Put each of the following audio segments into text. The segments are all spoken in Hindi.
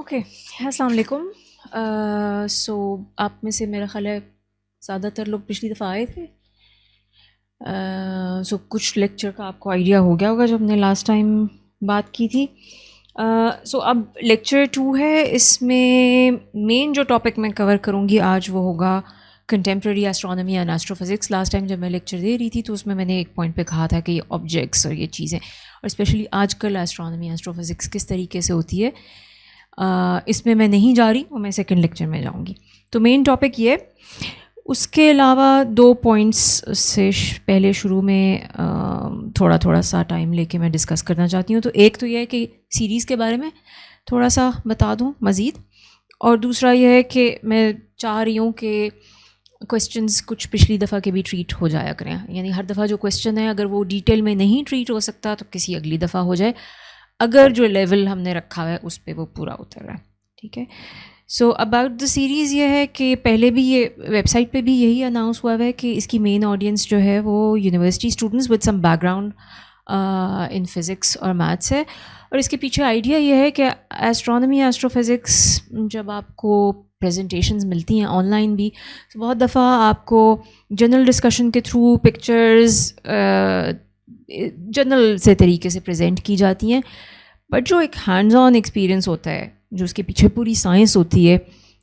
ओके, अस्सलाम वालेकुम। सो आप में से मेरा ख़्याल है ज़्यादातर लोग पिछली दफ़ा आए थे। सो कुछ लेक्चर का आपको आइडिया हो गया होगा जो हमने लास्ट टाइम बात की थी। सो अब लेक्चर 2 है। इसमें मेन जो टॉपिक मैं कवर करूँगी आज वो होगा contemporary astronomy and astrophysics. Last time जब मैं लेक्चर दे रही थी तो उसमें मैंने एक पॉइंट पे कहा था कि ये ऑब्जेक्ट्स और ये चीज़ें और स्पेशली आजकल एस्ट्रोनॉमी एस्ट्रोफिज़िक्स किस तरीके से होती है, इसमें मैं नहीं जा रही हूँ, मैं सेकंड लेक्चर में जाऊँगी। तो मेन टॉपिक ये। उसके अलावा 2 पॉइंट्स से पहले शुरू में थोड़ा थोड़ा सा टाइम लेके मैं डिस्कस करना चाहती हूँ। तो एक तो ये है कि सीरीज़ के बारे में थोड़ा सा बता दूँ मज़ीद, और दूसरा ये है कि मैं चाह रही हूँ कि क्वेश्चंस कुछ पिछली दफ़ा के भी ट्रीट हो जाया करें। यानी हर दफ़ा जो क्वेश्चन है अगर वो डिटेल में नहीं ट्रीट हो सकता तो किसी अगली दफ़ा हो जाए, अगर जो लेवल हमने रखा है उस पर वो पूरा उतर रहा है। ठीक है। सो अबाउट द सीरीज़ ये है कि पहले भी ये वेबसाइट पे भी यही अनाउंस हुआ है कि इसकी मेन ऑडियंस जो है वो university students with some background in physics और मैथ्स है। और इसके पीछे आइडिया ये है कि एस्ट्रोनॉमी एस्ट्रोफिज़िक्स जब आपको प्रेजेंटेशंस मिलती हैं ऑनलाइन भी, तो बहुत दफ़ा आपको जनरल डिस्कशन के थ्रू पिक्चर्स जनरल से तरीके से प्रेजेंट की जाती हैं, बट जो एक हैंड्स ऑन एक्सपीरियंस होता है, जो उसके पीछे पूरी साइंस होती है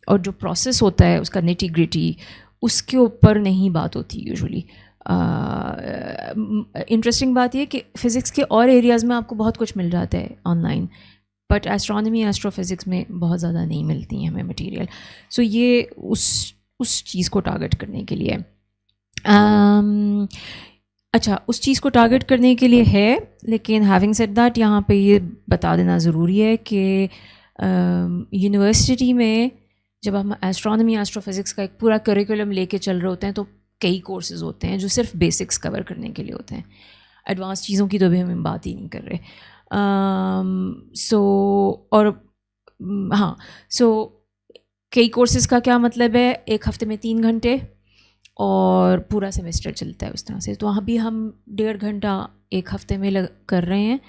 और जो प्रोसेस होता है उसका निटी ग्रिटी, उसके ऊपर नहीं बात होती यूजुअली। इंटरेस्टिंग बात यह कि फ़िज़िक्स के और एरियाज़ में आपको बहुत कुछ मिल जाता है ऑनलाइन, बट एस्ट्रोनॉमी एस्ट्रोफिज़िक्स में बहुत ज़्यादा नहीं मिलती हैं हमें मटेरियल। सो ये उस चीज़ को टारगेट करने के लिए अच्छा, उस चीज़ को टारगेट करने के लिए है। लेकिन हैविंग सेड दैट, यहाँ पे ये बता देना ज़रूरी है कि यूनिवर्सिटी में जब हम एस्ट्रोनॉमी एस्ट्रोफिज़िक्स का एक पूरा करिकुलम लेके चल रहे होते हैं तो कई कोर्सेज़ होते हैं जो सिर्फ बेसिक्स कवर करने के लिए होते हैं। एडवांस चीज़ों की तो भी हम बात ही नहीं कर रहे। और हाँ, सो कई कोर्सेज़ का क्या मतलब है, एक हफ़्ते में 3 घंटे और पूरा सेमेस्टर चलता है उस तरह से। तो वहाँ भी हम 1.5 घंटा एक हफ़्ते में कर रहे हैं,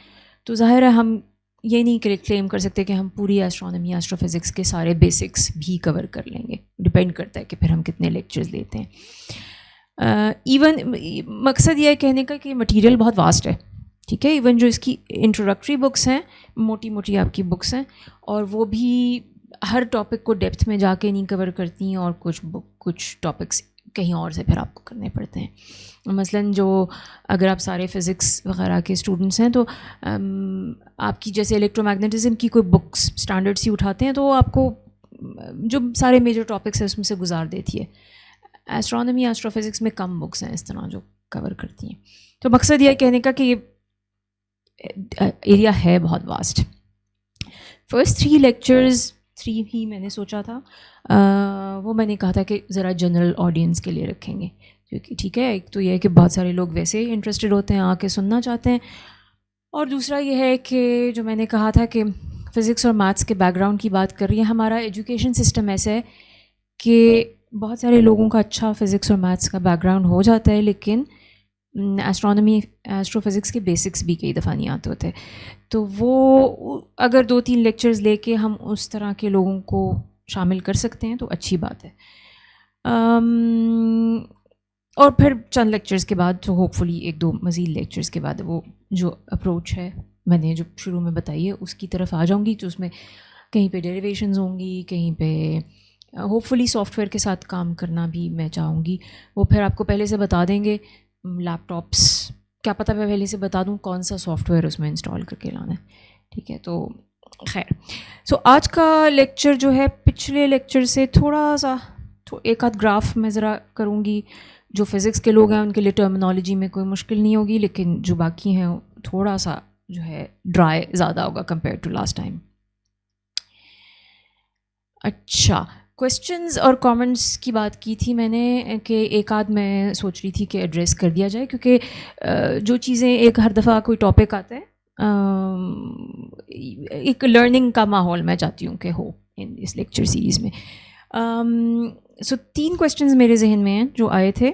तो ज़ाहिर है हम ये नहीं क्लेम कर सकते कि हम पूरी एस्ट्रोनॉमी एस्ट्रोफिज़िक्स के सारे बेसिक्स भी कवर कर लेंगे। डिपेंड करता है कि फिर हम कितने लेक्चर्स लेते हैं। इवन मकसद ये है कहने का कि मटेरियल बहुत वास्ट है। ठीक है। इवन जो इसकी इंट्रोडक्टरी बुक्स हैं, मोटी मोटी आपकी बुक्स हैं, और वो भी हर टॉपिक को डेप्थ में जाके नहीं कवर करती हैं, और कुछ टॉपिक्स कहीं और से फिर आपको करने पड़ते हैं। मसलन जो अगर आप सारे फ़िज़िक्स वगैरह के स्टूडेंट्स हैं तो आपकी जैसे इलेक्ट्रोमैग्नेटिज़म की कोई बुक्स स्टैंडर्ड सी उठाते हैं तो आपको जो सारे मेजर टॉपिक्स हैं उसमें से गुजार देती है। एस्ट्रोनॉमी एस्ट्रोफिज़िक्स में कम बुक्स हैं इस तरह जो कवर करती हैं। तो मकसद यह कहने का कि ये एरिया है बहुत वास्ट। फर्स्ट 3 लेक्चर्स 3 ही मैंने सोचा था, वो मैंने कहा था कि ज़रा जनरल ऑडियंस के लिए रखेंगे, क्योंकि ठीक है, एक तो यह है कि बहुत सारे लोग वैसे ही इंटरेस्टेड होते हैं, आके सुनना चाहते हैं, और दूसरा ये है कि जो मैंने कहा था कि फ़िज़िक्स और मैथ्स के बैकग्राउंड की बात कर रही है, हमारा एजुकेशन सिस्टम ऐसा है कि बहुत सारे लोगों का अच्छा फ़िज़िक्स और मैथ्स का बैकग्राउंड हो जाता है, लेकिन एस्ट्रोनॉमी एस्ट्रोफिज़िक्स के बेसिक्स भी कई दफ़ा नहीं आते होते। तो वो अगर 2-3 लेक्चर्स लेके हम उस तरह के लोगों को शामिल कर सकते हैं तो अच्छी बात है। और फिर चंद लेक्चर्स के बाद तो होपफुली 1-2 मज़ीद लेक्चर्स के बाद वो जो अप्रोच है मैंने जो शुरू में बताई है उसकी तरफ आ जाऊंगी। तो उसमें कहीं पे डेरिवेशंस होंगी, कहीं पे होपफुली सॉफ्टवेयर के साथ काम करना भी मैं चाहूँगी। वो फिर आपको पहले से बता देंगे लैपटॉप्स, क्या पता मैं पहले से बता दूँ कौन सा सॉफ्टवेयर उसमें इंस्टॉल करके लाना है। ठीक है। तो खैर, सो आज का लेक्चर जो है पिछले लेक्चर से थोड़ा सा एक आध ग्राफ मैं ज़रा करूँगी। जो फिज़िक्स के लोग हैं उनके लिए टर्मिनोलॉजी में कोई मुश्किल नहीं होगी, लेकिन जो बाकी हैं थोड़ा सा जो है ड्राई ज़्यादा होगा कंपेयर टू लास्ट टाइम। अच्छा, क्वेश्चंस और कमेंट्स की बात की थी मैंने कि एक आध मैं सोच रही थी कि एड्रेस कर दिया जाए, क्योंकि जो चीज़ें एक हर दफ़ा कोई टॉपिक आता है, एक लर्निंग का माहौल मैं चाहती हूँ कि हो इन इस लेक्चर सीरीज़ में। सो 3 क्वेश्चंस मेरे जहन में हैं जो आए थे।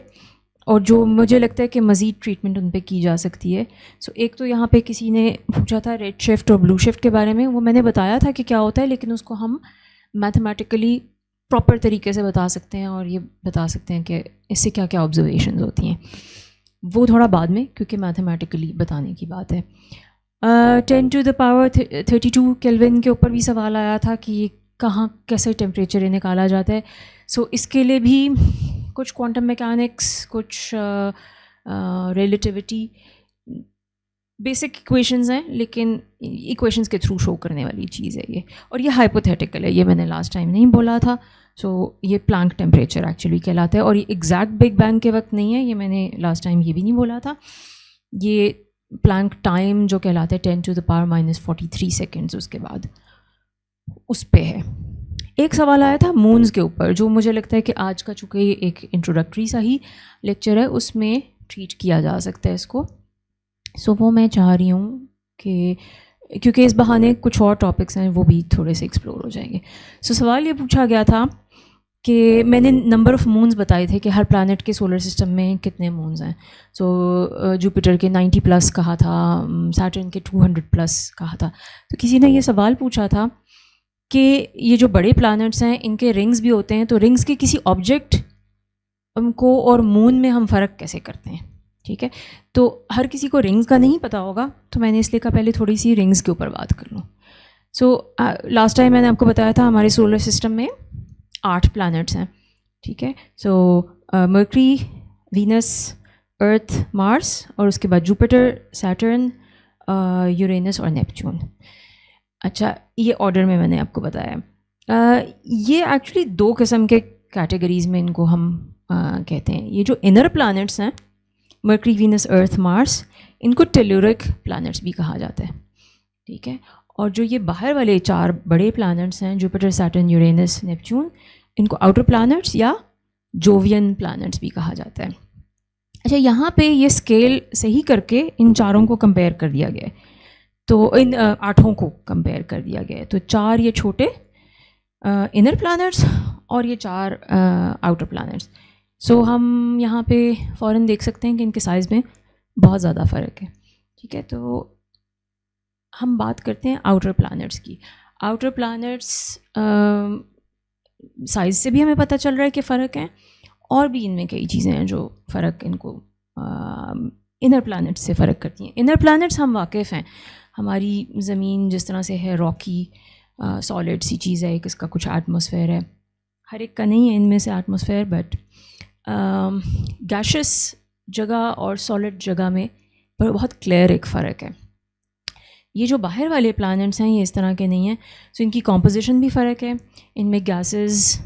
और जो मुझे लगता है कि मज़ीद ट्रीटमेंट उन पे की जा सकती है। सो एक तो यहाँ पे किसी ने पूछा था रेड शिफ्ट और ब्लू शिफ्ट के बारे में, वो मैंने बताया था कि क्या होता है, लेकिन उसको हम मैथमेटिकली प्रॉपर तरीके से बता सकते हैं और ये बता सकते हैं कि इससे क्या क्या ऑब्जर्वेशंस होती हैं, वो थोड़ा बाद में, क्योंकि मैथमेटिकली बताने की बात है। 10⁻32 केल्विन के ऊपर भी सवाल आया था कि ये कहाँ कैसे टेम्परेचर निकाला जाता है। सो इसके लिए भी कुछ क्वांटम मैकेनिक्स, कुछ रिलेटिविटी बेसिक इक्वेशंस हैं, लेकिन इक्वेशंस के थ्रू शो करने वाली चीज़ है ये, और ये हाइपोथेटिकल है, ये मैंने लास्ट टाइम नहीं बोला था। सो ये प्लैंक टेम्परेचर एक्चुअली कहलाता है, और ये एग्जैक्ट बिग बैंग के वक्त नहीं है, ये मैंने लास्ट टाइम ये भी नहीं बोला था। ये प्लैंक टाइम जो कहलाता है 10⁻⁻43 सेकेंड्स उसके बाद उस पे है। एक सवाल आया था मून्स के ऊपर, जो मुझे लगता है कि आज का चूँकि ये एक इंट्रोडक्टरी सा ही लेक्चर है, उसमें ट्रीट किया जा सकता है इसको। सो वो मैं चाह रही हूँ कि क्योंकि इस बहाने कुछ और टॉपिक्स हैं वो भी थोड़े से एक्सप्लोर हो जाएंगे। सो सवाल ये पूछा गया था कि मैंने नंबर ऑफ़ मून्स बताए थे कि हर प्लैनेट के सोलर सिस्टम में कितने मून्स हैं। सो जुपिटर के 90+ कहा था, सैटर्न के 200+ कहा था। तो किसी ने ये सवाल पूछा था कि ये जो बड़े प्लैनेट्स हैं इनके रिंग्स भी होते हैं, तो रिंग्स के किसी ऑब्जेक्ट को और मून में हम फ़र्क कैसे करते हैं। ठीक है, तो हर किसी को रिंग्स का नहीं पता होगा, तो मैंने इसलिए कहा पहले थोड़ी सी रिंग्स के ऊपर बात कर लूँ। सो लास्ट टाइम मैंने आपको बताया था हमारे सोलर सिस्टम में 8 प्लैनेट्स हैं। ठीक है, सो मर्करी, वीनस, अर्थ, मार्स, और उसके बाद जुपिटर, सैटर्न, यूरेनस और नेपच्यून। अच्छा, ये ऑर्डर में मैंने आपको बताया। ये एक्चुअली 2 किस्म के कैटेगरीज़ में इनको हम कहते हैं। ये जो इनर प्लैनेट्स हैं, मर्करी, वीनस, अर्थ, मार्स, इनको टेल्यूरिक प्लैनेट्स भी कहा जाता है। ठीक है, और जो ये बाहर वाले 4 बड़े प्लैनेट्स हैं, जुपिटर, सैटर्न, यूरेनस, नेपच्यून, इनको आउटर प्लैनेट्स या जोवियन प्लैनेट्स भी कहा जाता है। अच्छा, यहाँ पे ये स्केल सही करके इन चारों को कंपेयर कर दिया गया है, तो इन 8 को कंपेयर कर दिया गया है। तो 4 ये छोटे इनर प्लैनेट्स और ये 4 आउटर प्लैनेट्स। सो हम यहाँ पे फ़ौरन देख सकते हैं कि इनके साइज़ में बहुत ज़्यादा फ़र्क है। ठीक है, तो हम बात करते हैं आउटर प्लैनेट्स की। आउटर प्लैनेट्स साइज़ से भी हमें पता चल रहा है कि फ़र्क है, और भी इनमें कई चीज़ें हैं जो फ़र्क इनको इनर प्लैनेट्स से फ़र्क करती हैं। इनर प्लैनेट्स हम वाकिफ़ हैं, हमारी ज़मीन जिस तरह से है रॉकी सॉलिड सी चीज़ है, एक इसका कुछ एटमॉस्फेयर है, हर एक का नहीं है इनमें से एटमॉस्फेयर, बट गैशियस जगह और सॉलिड जगह में पर बहुत क्लियर एक फ़र्क है। ये जो बाहर वाले प्लैनेट्स हैं ये इस तरह के नहीं हैं, सो इनकी कॉम्पोजिशन भी फ़र्क है, इनमें गैसेस,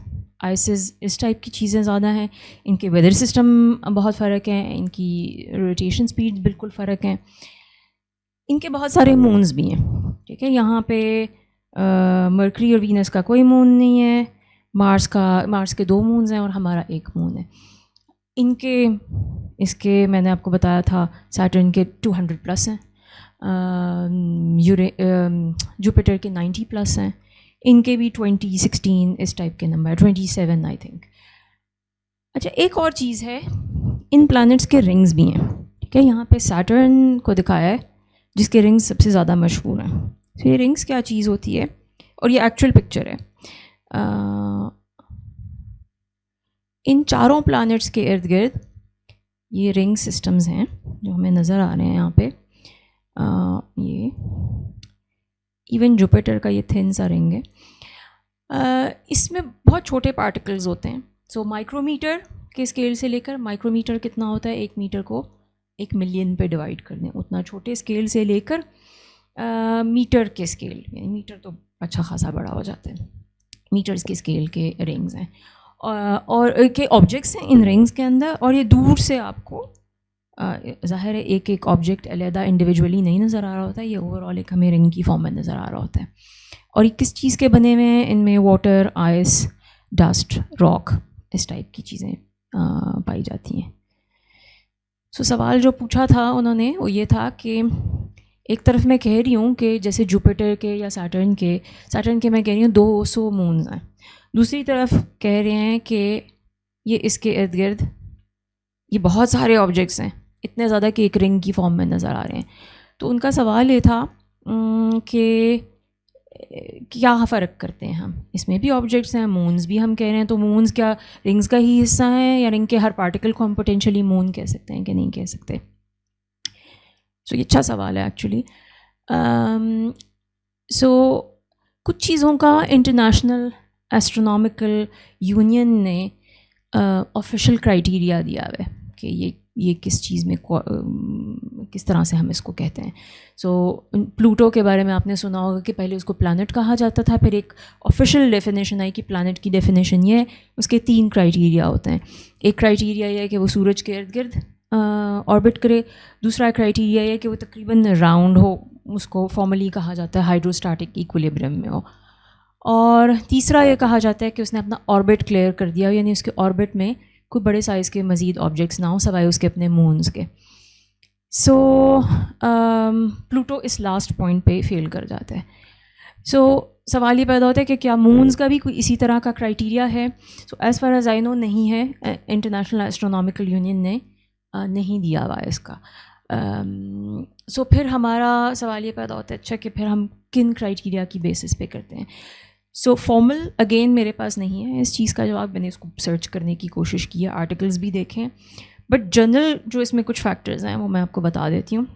आइसेस, इस टाइप की चीज़ें ज़्यादा हैं, इनके वेदर सिस्टम बहुत फ़र्क हैं, इनकी रोटेशन स्पीड बिल्कुल फ़र्क हैं, इनके बहुत सारे मून्स भी हैं। ठीक है, यहाँ पे मर्करी और वीनस का कोई मून नहीं है, मार्स के 2 मून्स हैं और हमारा 1 मून है। इनके इसके मैंने आपको बताया था सैटर्न के 200+ हैं, जुपिटर के 90+ हैं, इनके भी 20, 16 इस टाइप के नंबर, 27 आई थिंक। अच्छा, एक और चीज़ है, इन प्लैनेट्स के रिंग्स भी हैं। ठीक है, यहाँ पे सैटर्न को दिखाया है जिसके रिंग्स सबसे ज़्यादा मशहूर हैं। तो ये रिंग्स क्या चीज़ होती है, और ये एक्चुअल पिक्चर है। इन चारों प्लैनेट्स के इर्द गिर्द ये रिंग सिस्टम्स हैं जो हमें नज़र आ रहे हैं यहाँ पे। ये इवन जुपिटर का ये थिन सा रिंग है। इसमें बहुत छोटे पार्टिकल्स होते हैं। सो माइक्रोमीटर के स्केल से लेकर, माइक्रोमीटर कितना होता है, 1 मीटर को 1 मिलियन पे डिवाइड कर दें, उतना छोटे स्केल से लेकर मीटर के स्केल, यानी मीटर तो अच्छा खासा बड़ा हो जाता है, मीटर्स के स्केल के रिंग्स हैं और के ऑब्जेक्ट्स हैं इन रिंग्स के अंदर। और ये दूर से आपको ज़ाहिर है एक एक ऑब्जेक्ट अलहदा इंडिविजुअली नहीं नज़र आ रहा होता है, ये ओवरऑल एक हमें रिंग की फॉर्म में नज़र आ रहा होता है। और ये किस चीज़ के बने हुए हैं, इनमें वाटर, आइस, डस्ट, रॉक, इस टाइप की चीज़ें पाई जाती हैं। सो सवाल जो पूछा था उन्होंने वो ये था कि एक तरफ मैं कह रही हूँ कि जैसे जुपिटर के या सैटर्न के मैं कह रही हूँ 200 मून्स हैं, दूसरी तरफ कह रहे हैं कि ये इसके इर्द गिर्द ये बहुत सारे ऑब्जेक्ट्स हैं, इतने ज़्यादा कि एक रिंग की फॉर्म में नज़र आ रहे हैं। तो उनका सवाल ये था कि क्या फ़र्क करते हैं हम, इसमें भी ऑब्जेक्ट्स हैं, मून्स भी हम कह रहे हैं, तो मून्स क्या रिंग्स का ही हिस्सा हैं या रिंग के हर पार्टिकल को हम पोटेंशियली मून कह सकते हैं कि नहीं कह सकते। सो ये अच्छा सवाल है एक्चुअली। सो कुछ चीज़ों का इंटरनेशनल एस्ट्रोनॉमिकल यूनियन ने ऑफिशियल क्राइटेरिया दिया हुआ है कि ये किस चीज़ में किस तरह से हम इसको कहते हैं। सो प्लूटो के बारे में आपने सुना होगा कि पहले उसको प्लैनेट कहा जाता था, फिर एक ऑफिशियल डेफिनेशन आई कि प्लैनेट की डेफिनेशन ये है, उसके 3 क्राइटेरिया होते हैं। एक क्राइटेरिया ये है कि वो सूरज के इर्द गिर्द ऑर्बिट करे, दूसरा क्राइटेरिया ये है कि वो तकरीबन राउंड हो, उसको फॉर्मली कहा जाता है हाइड्रोस्टैटिक इक्विलिब्रियम में हो, और तीसरा ये कहा जाता है कि उसने अपना ऑर्बिट क्लियर कर दिया, यानी उसके ऑर्बिट में कोई बड़े साइज़ के मज़ीद ऑब्जेक्ट्स ना हो सवाए उसके अपने मून्स के। सो प्लूटो इस लास्ट पॉइंट पे फेल कर जाता है। सो सवाल ये पैदा होता है कि क्या मून्स का भी कोई इसी तरह का क्राइटेरिया है। So as far as I know नहीं है, इंटरनेशनल एस्ट्रोनॉमिकल यूनियन ने नहीं दिया हुआ है इसका। सो फिर हमारा सवाल ये पैदा होता है, अच्छा कि फिर हम किन क्राइटेरिया की बेसिस पे करते हैं। सो फॉर्मल अगेन मेरे पास नहीं है इस चीज़ का जवाब, मैंने इसको सर्च करने की कोशिश की है, आर्टिकल्स भी देखें, बट जनरल जो इसमें कुछ फैक्टर्स हैं वो मैं आपको बता देती हूँ।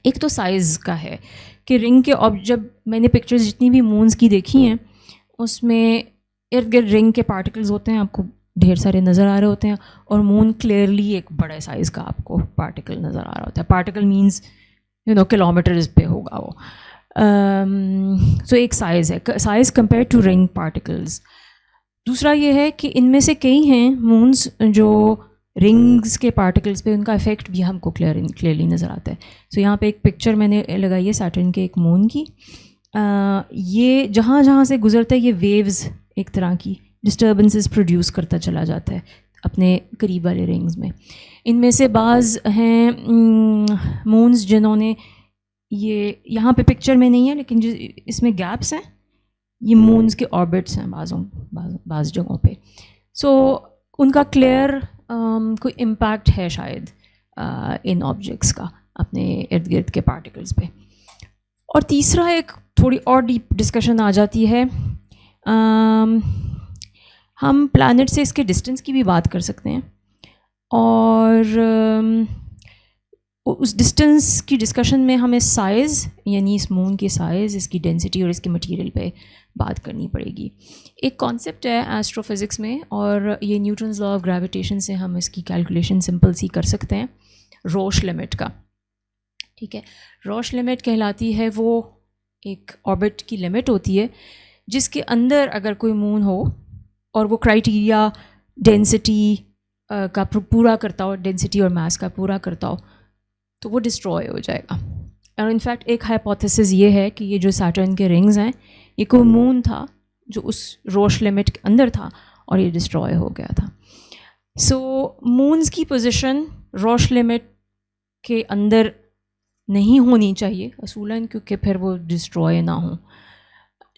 एक तो साइज़ का है कि रिंग के जब मैंने पिक्चर्स जितनी भी मून्स की देखी हैं उसमें इर्द गिर्द रिंग के पार्टिकल्स होते हैं, आपको ढेर सारे नज़र आ रहे होते हैं, और मून क्लियरली एक बड़े साइज़ का आपको पार्टिकल नज़र आ रहा होता है। पार्टिकल मीन्स किलोमीटर्स पे होगा वो। सो एक साइज़ है, size compare to ring particles. दूसरा ये है कि इनमें से कई हैं मून्स जो रिंग्स के पार्टिकल्स पे उनका इफेक्ट भी हमको क्लियरली नज़र आता है। सो यहाँ पे एक पिक्चर मैंने लगाई है सैटर्न के एक मून की। ये जहाँ जहाँ से गुजरता है ये वेव्स एक तरह की डिस्टर्बेंसेस प्रोड्यूस करता चला जाता है अपने करीब वाले रिंग्स में। इनमें से बाज़ हैं मून्स जिन्होंने ये यहाँ पे पिक्चर में नहीं है लेकिन इसमें गैप्स हैं, ये मून्स के ऑर्बिट्स हैं बाज़ जगहों पे। सो उनका क्लियर कोई इम्पैक्ट है शायद इन ऑब्जेक्ट्स का अपने इर्द गिर्द के पार्टिकल्स पे। और तीसरा एक थोड़ी और डीप डिस्कशन आ जाती है, हम प्लैनेट से इसके डिस्टेंस की भी बात कर सकते हैं, और उस डिस्टेंस की डिस्कशन में हमें साइज़ यानी इस मून की साइज़, इसकी डेंसिटी और इसके मटेरियल पे बात करनी पड़ेगी। एक कॉन्सेप्ट है एस्ट्रोफिज़िक्स में, और ये न्यूटन्स लॉ ऑफ ग्रेविटेशन से हम इसकी कैलकुलेशन सिंपल सी कर सकते हैं, रोश लिमिट का। ठीक है, रोश लिमिट कहलाती है वो एक ऑर्बिट की लिमिट होती है जिसके अंदर अगर कोई मून हो और वो क्राइटेरिया डेंसिटी का पूरा करता हो, डेंसिटी और मास का पूरा करता हो, तो वो डिस्ट्रॉय हो जाएगा। और इनफैक्ट एक हाइपोथेसिस ये है कि ये जो सैटर्न के रिंग्स हैं ये कोई मून था जो उस रोश लिमिट के अंदर था और ये डिस्ट्रॉय हो गया था। सो मून्स की पोजीशन रोश लिमिट के अंदर नहीं होनी चाहिए असूलन, क्योंकि फिर वो डिस्ट्रॉय ना हो।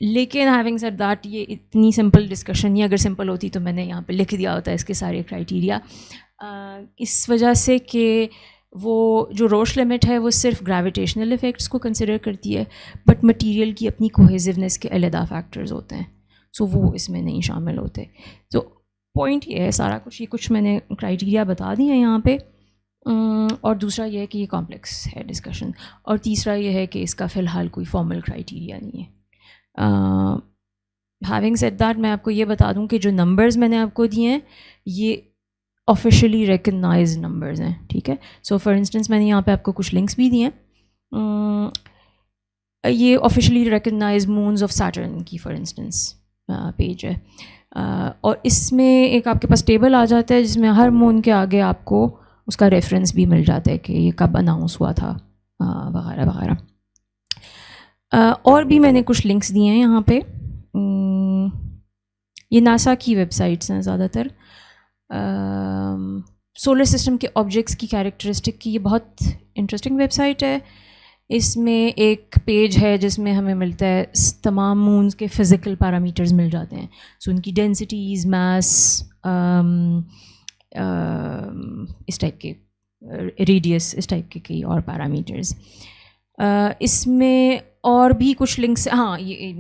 लेकिन हैविंग सेड दैट, ये इतनी सिंपल डिस्कशन नहीं, अगर सिंपल होती तो मैंने यहाँ पे लिख दिया होता है इसके सारे क्राइटेरिया, इस वजह से कि वो जो रोश लिमिट है वो सिर्फ ग्रेविटेशनल इफ़ेक्ट्स को कंसिडर करती है, बट मटेरियल की अपनी कोहेसिवनेस के अलहदा फैक्टर्स होते हैं, सो वो इसमें नहीं शामिल होते। तो पॉइंट ये है सारा कुछ, ये कुछ मैंने क्राइटेरिया बता दिए हैं यहाँ पे, और दूसरा ये है कि ये कॉम्प्लेक्स है डिस्कशन, और तीसरा ये है कि इसका फ़िलहाल कोई फॉर्मल क्राइटेरिया नहीं है। हैविंग सेड दैट, मैं आपको ये बता दूं कि जो नंबर्स मैंने आपको दिए हैं ये ऑफिशियली रिकग्नाइज्ड नंबर्स हैं। ठीक है, सो फॉर इंस्टेंस मैंने यहाँ पे आपको कुछ लिंक्स भी दिए हैं, ये officially recognised moons of Saturn की फॉर इंस्टेंस पेज है, और इसमें एक आपके पास टेबल आ जाता है जिसमें हर मून के आगे आपको उसका रेफरेंस भी मिल जाता है कि ये कब अनाउंस हुआ था वगैरह वगैरह। और भी मैंने कुछ लिंक्स दिए हैं यहाँ पे, ये नासा की वेबसाइट्स हैं ज़्यादातर। सोलर सिस्टम के ऑब्जेक्ट्स की कैरेक्टरिस्टिक की ये बहुत इंटरेस्टिंग वेबसाइट है। इसमें एक पेज है जिसमें हमें मिलता है तमाम मून्स के फ़िज़िकल पैरामीटर्स मिल जाते हैं, सो उनकी डेंसिटीज़, मास, इस टाइप के रेडियस, इस टाइप के कई और पैरामीटर्स। इसमें और भी कुछ लिंक्स, हाँ ये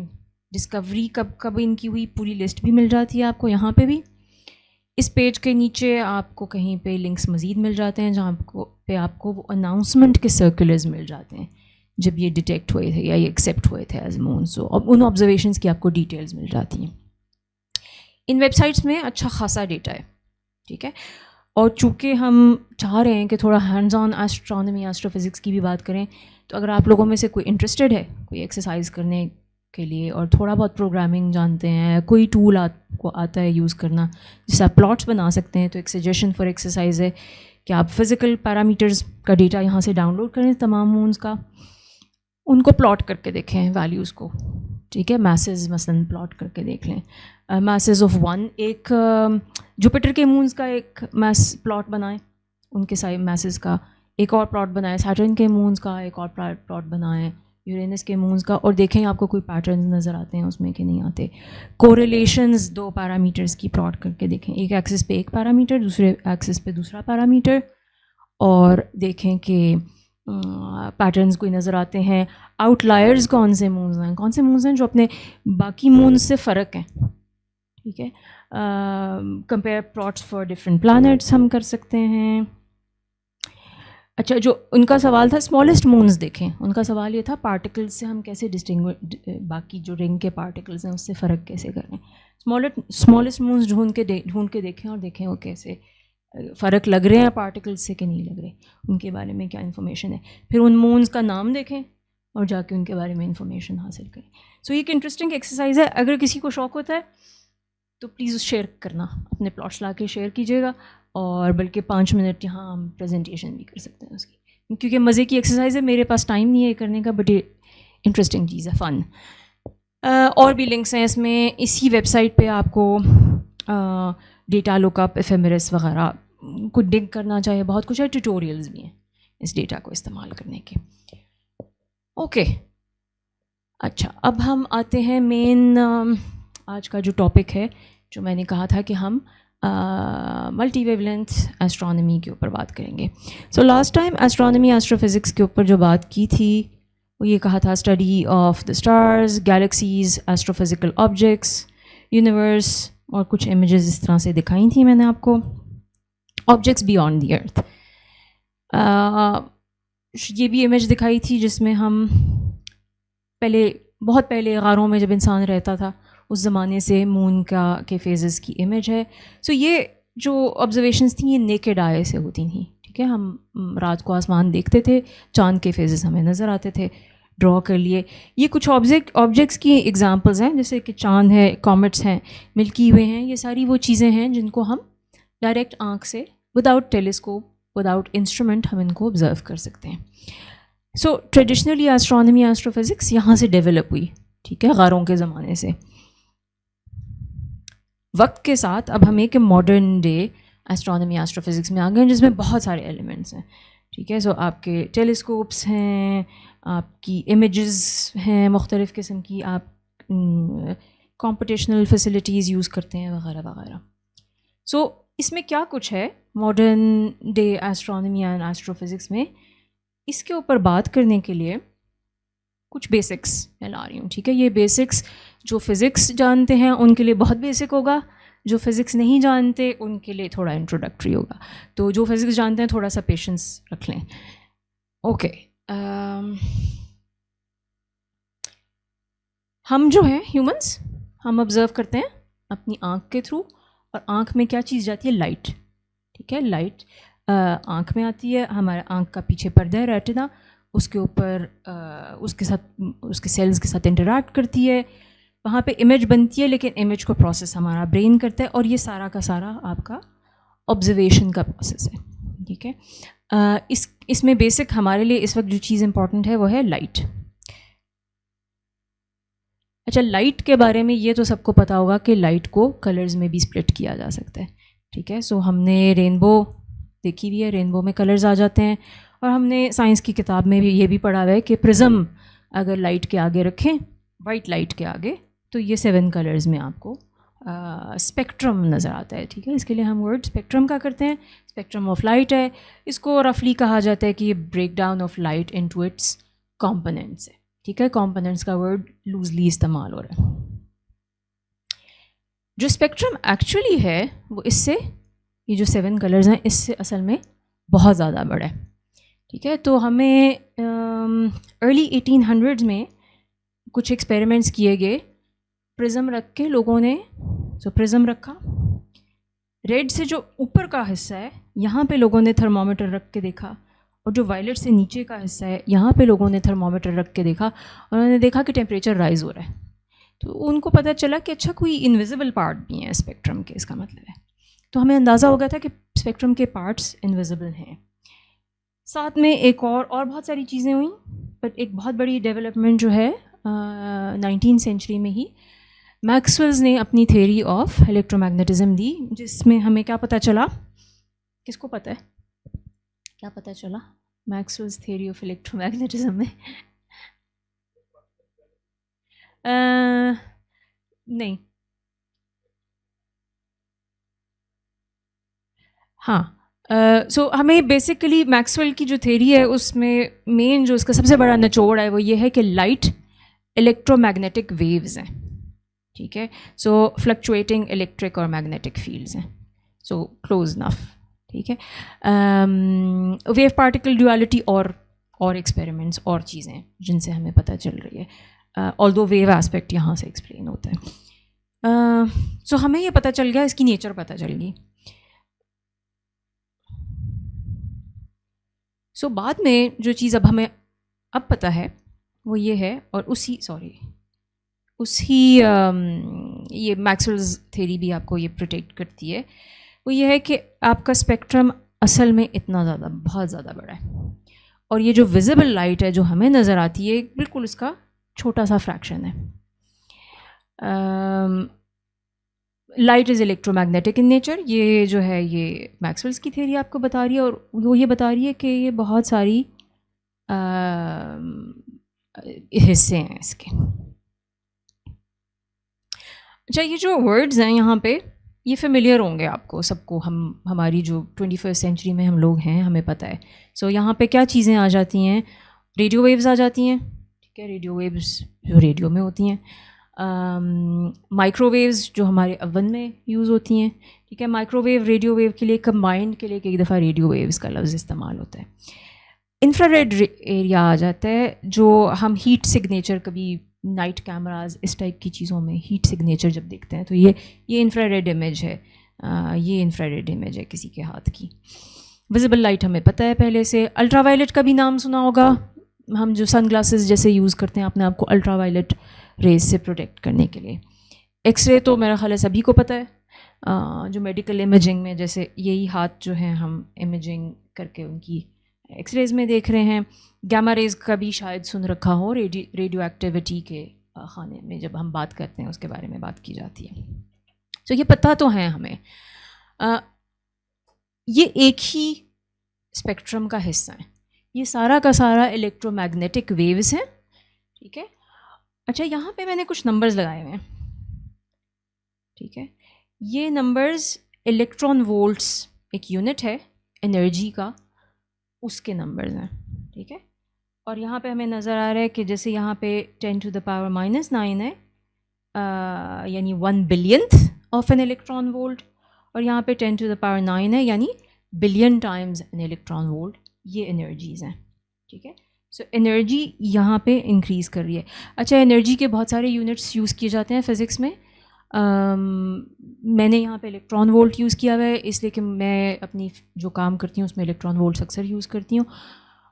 डिस्कवरी कब कब इनकी हुई पूरी लिस्ट भी मिल जाती है आपको यहाँ पे भी। इस पेज के नीचे आपको कहीं पे लिंक्स मज़ीद मिल जाते हैं जहाँ आपको वो अनाउंसमेंट के सर्कुलर्स मिल जाते हैं जब ये डिटेक्ट हुए थे या ये एक्सेप्ट हुए थे एज मून। सो अब उन ऑब्जर्वेशंस की आपको डिटेल्स मिल जाती हैं। इन वेबसाइट्स में अच्छा खासा डेटा है, ठीक है। और चूँकि हम चाह रहे हैं कि थोड़ा हैंड्स ऑन एस्ट्रोनॉमी एस्ट्रोफिज़िक्स की भी बात करें, तो अगर आप लोगों में से कोई इंटरेस्टेड है कोई एक्सरसाइज करने के लिए और थोड़ा बहुत प्रोग्रामिंग जानते हैं, कोई टूल आपको आता है यूज़ करना जिससे आप प्लॉट्स बना सकते हैं, तो एक सजेशन फॉर एक्सरसाइज है कि आप फिज़िकल पैरामीटर्स का डेटा यहाँ से डाउनलोड करें तमाम मून्स का, उनको प्लॉट करके देखें वैल्यूज़ को, ठीक है। मैसेज मसलन प्लॉट करके देख लें, मैसेज ऑफ वन, एक जुपिटर के मून्स का एक मैस प्लॉट बनाएं, उनके सारे मैसेज का एक और प्लॉट बनाएं, सैटर्न के मून्स का एक और प्लॉट बनाएं, यूरेनस के मून्स का, और देखें आपको कोई पैटर्न नज़र आते हैं उसमें कि नहीं आते। कोरिलेशंस दो पैरामीटर्स की प्लॉट करके देखें, एक एक्सिस पे एक पैरामीटर, दूसरे एक्सिस पे दूसरा पैरामीटर, और देखें कि पैटर्न्स कोई नज़र आते हैं। आउटलायर्स कौन से मून्स हैं, कौन से मून्स हैं जो अपने बाकी मून्स से फ़र्क हैं, ठीक है। Compare plots for different planets हम कर सकते हैं। अच्छा, जो उनका सवाल था स्मॉलेस्ट मून्स देखें, उनका सवाल ये था पार्टिकल्स से हम कैसे बाकी जो रिंग के पार्टिकल्स हैं उससे फ़र्क कैसे करें। स्मॉलेस्ट मून्स ढूंढ के देखें और देखें वो कैसे फ़र्क लग रहे हैं पार्टिकल्स से कि नहीं लग रहे, उनके बारे में क्या इन्फॉर्मेशन है। फिर उन मून्स का नाम देखें और जाके उनके बारे में इन्फॉर्मेशन हासिल करें। सो ये एक इंटरेस्टिंग एक्सरसाइज है, अगर किसी को शौक़ होता है तो प्लीज़ शेयर करना, अपने प्लॉट्स ला के शेयर कीजिएगा, और बल्कि 5 मिनट यहाँ हम प्रेजेंटेशन भी कर सकते हैं उसकी, क्योंकि मज़े की एक्सरसाइज है। मेरे पास टाइम नहीं है करने का, बट ये इंटरेस्टिंग चीज़ है, फ़न। और भी लिंक्स हैं इसमें, इसी वेबसाइट पे आपको डेटा लुकअप, एफएमआरएस वगैरह को डिग करना चाहिए, बहुत कुछ है, ट्यूटोरियल्स भी हैं इस डेटा को इस्तेमाल करने के। ओके, अच्छा, अब हम आते हैं मेन आज का जो टॉपिक है, जो मैंने कहा था कि हम मल्टी वेवलेंथ एस्ट्रोनॉमी के ऊपर बात करेंगे। So last time astronomy astrophysics के ऊपर जो बात की थी वो ये कहा था study of the stars, galaxies, astrophysical objects, universe, और कुछ इमेजेस इस तरह से दिखाई थी मैंने आपको, ऑब्जेक्ट्स बियॉन्ड द अर्थ। ये भी इमेज दिखाई थी जिसमें हम बहुत पहले गारों में जब इंसान रहता था उस ज़माने से मून के फेजेस की इमेज है। सो ये जो ऑब्जर्वेशंस थी ये नेकेड आई से होती थी, ठीक है। हम रात को आसमान देखते थे, चांद के फेजेस हमें नज़र आते थे, ड्रॉ कर लिए। ये कुछ ऑब्जेक्ट्स की एग्जांपल्स हैं, जैसे कि चांद है, कॉमेट्स हैं, मिल्की वे हैं, ये सारी वो चीज़ें हैं जिनको हम डायरेक्ट आँख से विदाउट टेलीस्कोप, विदाउट इंस्ट्रूमेंट हम इनको ऑब्ज़र्व कर सकते हैं। सो ट्रेडिशनली एस्ट्रोनॉमी एस्ट्रोफिज़िक्स यहाँ से डेवलप हुई, ठीक है, गारों के ज़माने से। वक्त के साथ अब हम एक मॉडर्न डे एस्ट्रोनॉमी एस्ट्रोफिज़िक्स में आ गए हैं जिसमें बहुत सारे एलिमेंट्स हैं, ठीक है। सो आपके टेलीस्कोप्स हैं, आपकी इमेजेस हैं मुख्तलिफ़ किस्म की, आप कंप्यूटेशनल फैसिलिटीज़ यूज़ करते हैं वगैरह वगैरह। सो इसमें क्या कुछ है modern day astronomy and astrophysics में, इसके ऊपर बात करने के लिए कुछ बेसिक्स मैं ला रही हूँ, ठीक है। ये बेसिक्स जो फ़िज़िक्स जानते हैं उनके लिए बहुत बेसिक होगा, जो फ़िज़िक्स नहीं जानते उनके लिए थोड़ा इंट्रोडक्टरी होगा। तो जो फ़िज़िक्स जानते हैं थोड़ा सा पेशेंस रख लें। ओके, हम जो हैं ह्यूमंस, हम ऑब्ज़र्व करते हैं अपनी आँख के थ्रू, और आँख में क्या चीज़ जाती है, लाइट, ठीक है। लाइट आँख में आती है, हमारे आँख का पीछे पर्दा है रेटिना, उसके ऊपर उसके साथ उसके सेल्स के साथ इंटरैक्ट करती है, वहाँ पे इमेज बनती है, लेकिन इमेज को प्रोसेस हमारा ब्रेन करता है, और ये सारा का सारा आपका ऑब्जर्वेशन का प्रोसेस है, ठीक है। इसमें बेसिक हमारे लिए इस वक्त जो चीज़ इंपॉर्टेंट है वो है लाइट। अच्छा, लाइट के बारे में ये तो सबको पता होगा कि लाइट को कलर्स में भी स्प्लिट किया जा सकता है, ठीक है। सो हमने रेनबो देखी हुई है, रेनबो में कलर्स आ जाते हैं, और हमने साइंस की किताब में भी ये भी पढ़ा हुआ है कि प्रिज्म अगर लाइट के आगे रखें, वाइट लाइट के आगे, तो ये 7 कलर्स में आपको स्पेक्ट्रम नज़र आता है, ठीक है। इसके लिए हम वर्ड स्पेक्ट्रम का करते हैं। स्पेक्ट्रम ऑफ लाइट है, इसको रफली कहा जाता है कि ये break down of light into its components है, ठीक है। कंपोनेंट्स का वर्ड लूजली इस्तेमाल हो रहा है। जो स्पेक्ट्रम एक्चुअली है वो इससे, ये जो 7 कलर्स हैं इससे असल में बहुत ज़्यादा बड़ा है, ठीक है। तो हमें अर्ली 1800s में कुछ एक्सपेरिमेंट्स किए गए, प्रिज्म रख के लोगों ने, प्रिज्म रखा, रेड से जो ऊपर का हिस्सा है यहाँ पे लोगों ने थर्मामीटर रख के देखा, और जो वायलेट से नीचे का हिस्सा है यहाँ पे लोगों ने थर्मामीटर रख के देखा, और उन्होंने देखा कि टेम्परेचर राइज हो रहा है। तो उनको पता चला कि अच्छा कोई इनविजिबल पार्ट भी है स्पेक्ट्रम के, इसका मतलब है। तो हमें अंदाज़ा हो गया था कि स्पेक्ट्रम के पार्ट्स इनविजिबल हैं। साथ में एक और बहुत सारी चीज़ें हुई, बट एक बहुत बड़ी डेवलपमेंट जो है 19th सेंचुरी में ही मैक्सवेल्स ने अपनी थ्योरी ऑफ इलेक्ट्रोमैग्नेटिज्म दी, जिसमें हमें क्या पता चला, किसको पता है क्या पता चला मैक्सवेल्स थ्योरी ऑफ इलेक्ट्रोमैग्नेटिज्म में? नहीं, हाँ। सो हमें बेसिकली मैक्सवेल की जो थ्योरी है उसमें मेन जो उसका सबसे बड़ा निचोड़ है वो ये है कि लाइट इलेक्ट्रोमैग्नेटिक वेव्स हैं, ठीक है। सो फ्लक्चुएटिंग इलेक्ट्रिक और मैग्नेटिक फील्ड्स हैं, सो क्लोज नफ, ठीक है। वेव पार्टिकल ड्यूअलिटी और एक्सपेरिमेंट्स और चीज़ें जिनसे हमें पता चल रही है, ऑल्दो वेव एस्पेक्ट यहाँ से एक्सप्लेन होता है। सो हमें ये पता चल गया, इसकी नेचर पता चल गई। सो बाद में जो चीज़ अब हमें अब पता है वो ये है, और उसी ये मैक्सवेल्स थ्योरी भी आपको ये प्रोटेक्ट करती है, वो ये है कि आपका स्पेक्ट्रम असल में इतना ज़्यादा बहुत ज़्यादा बड़ा है, और ये जो विजिबल लाइट है जो हमें नज़र आती है बिल्कुल उसका छोटा सा फ्रैक्शन है। Light is electromagnetic in nature, ये जो है ये मैक्सवेल्स की थ्योरी आपको बता रही है, और वो ये बता रही है कि ये बहुत सारी हिस्से हैं इसके। अच्छा, ये जो वर्ड्स हैं यहाँ पे ये फेमिलियर होंगे आपको सबको, हमारी जो 21st सेंचुरी में हम लोग हैं हमें पता है। सो यहाँ पे क्या चीज़ें आ जाती हैं, रेडियो वेव्स आ जाती हैं, ठीक है। रेडियो वेव्स जो रेडियो में होती हैं, माइक्रोवेव्स जो हमारे अवन में यूज़ होती हैं, ठीक है। माइक्रोवेव रेडियो वेव के लिए कंबाइंड के लिए कई दफ़ा रेडियो वेव्स का लफ्ज़ इस्तेमाल होता है। इंफ्रारेड एरिया आ जाता है, जो हम हीट सिग्नेचर, कभी नाइट कैमराज इस टाइप की चीज़ों में हीट सिग्नेचर जब देखते हैं तो ये इंफ्रारेड इमेज है, ये इंफ्रारेड इमेज है किसी के हाथ की। विजिबल लाइट हमें पता है पहले से। अल्ट्रावायलेट का भी नाम सुना होगा, हम जो सन ग्लासेस जैसे यूज़ करते हैं अपने आप को अल्ट्रावायलेट रेज से प्रोटेक्ट करने के लिए। एक्सरे तो मेरा ख्याल है सभी को पता है, जो मेडिकल इमेजिंग में जैसे यही हाथ जो हैं हम इमेजिंग करके उनकी एक्सरेज में देख रहे हैं। गामा रेज का भी शायद सुन रखा हो, रेडियो एक्टिविटी के खाने में जब हम बात करते हैं उसके बारे में बात की जाती है। तो ये पता तो है हमें। ये एक ही स्पेक्ट्रम का हिस्सा है, ये सारा का सारा इलेक्ट्रोमैग्नेटिक वेव्स हैं, ठीक है। अच्छा, यहाँ पे मैंने कुछ नंबर्स लगाए हुए हैं, ठीक है। ये नंबर्स इलेक्ट्रॉन वोल्ट्स एक यूनिट है एनर्जी का, उसके नंबर्स हैं, ठीक है। और यहाँ पे हमें नज़र आ रहा है कि जैसे यहाँ पे 10⁻⁻⁹ है, यानी 1 billionth of an electron volt, और यहाँ पे 10⁻⁹ है यानी billion times an electron volt. ये एनर्जीज़ हैं, ठीक है। सो एनर्जी यहाँ पे इंक्रीज़ कर रही है। अच्छा, एनर्जी के बहुत सारे यूनिट्स यूज़ किए जाते हैं फ़िज़िक्स में। मैंने यहाँ पे इलेक्ट्रॉन वोल्ट यूज़ किया हुआ है, इसलिए कि मैं अपनी जो काम करती हूँ उसमें इलेक्ट्रॉन वोल्ट्स अक्सर यूज़ करती हूँ।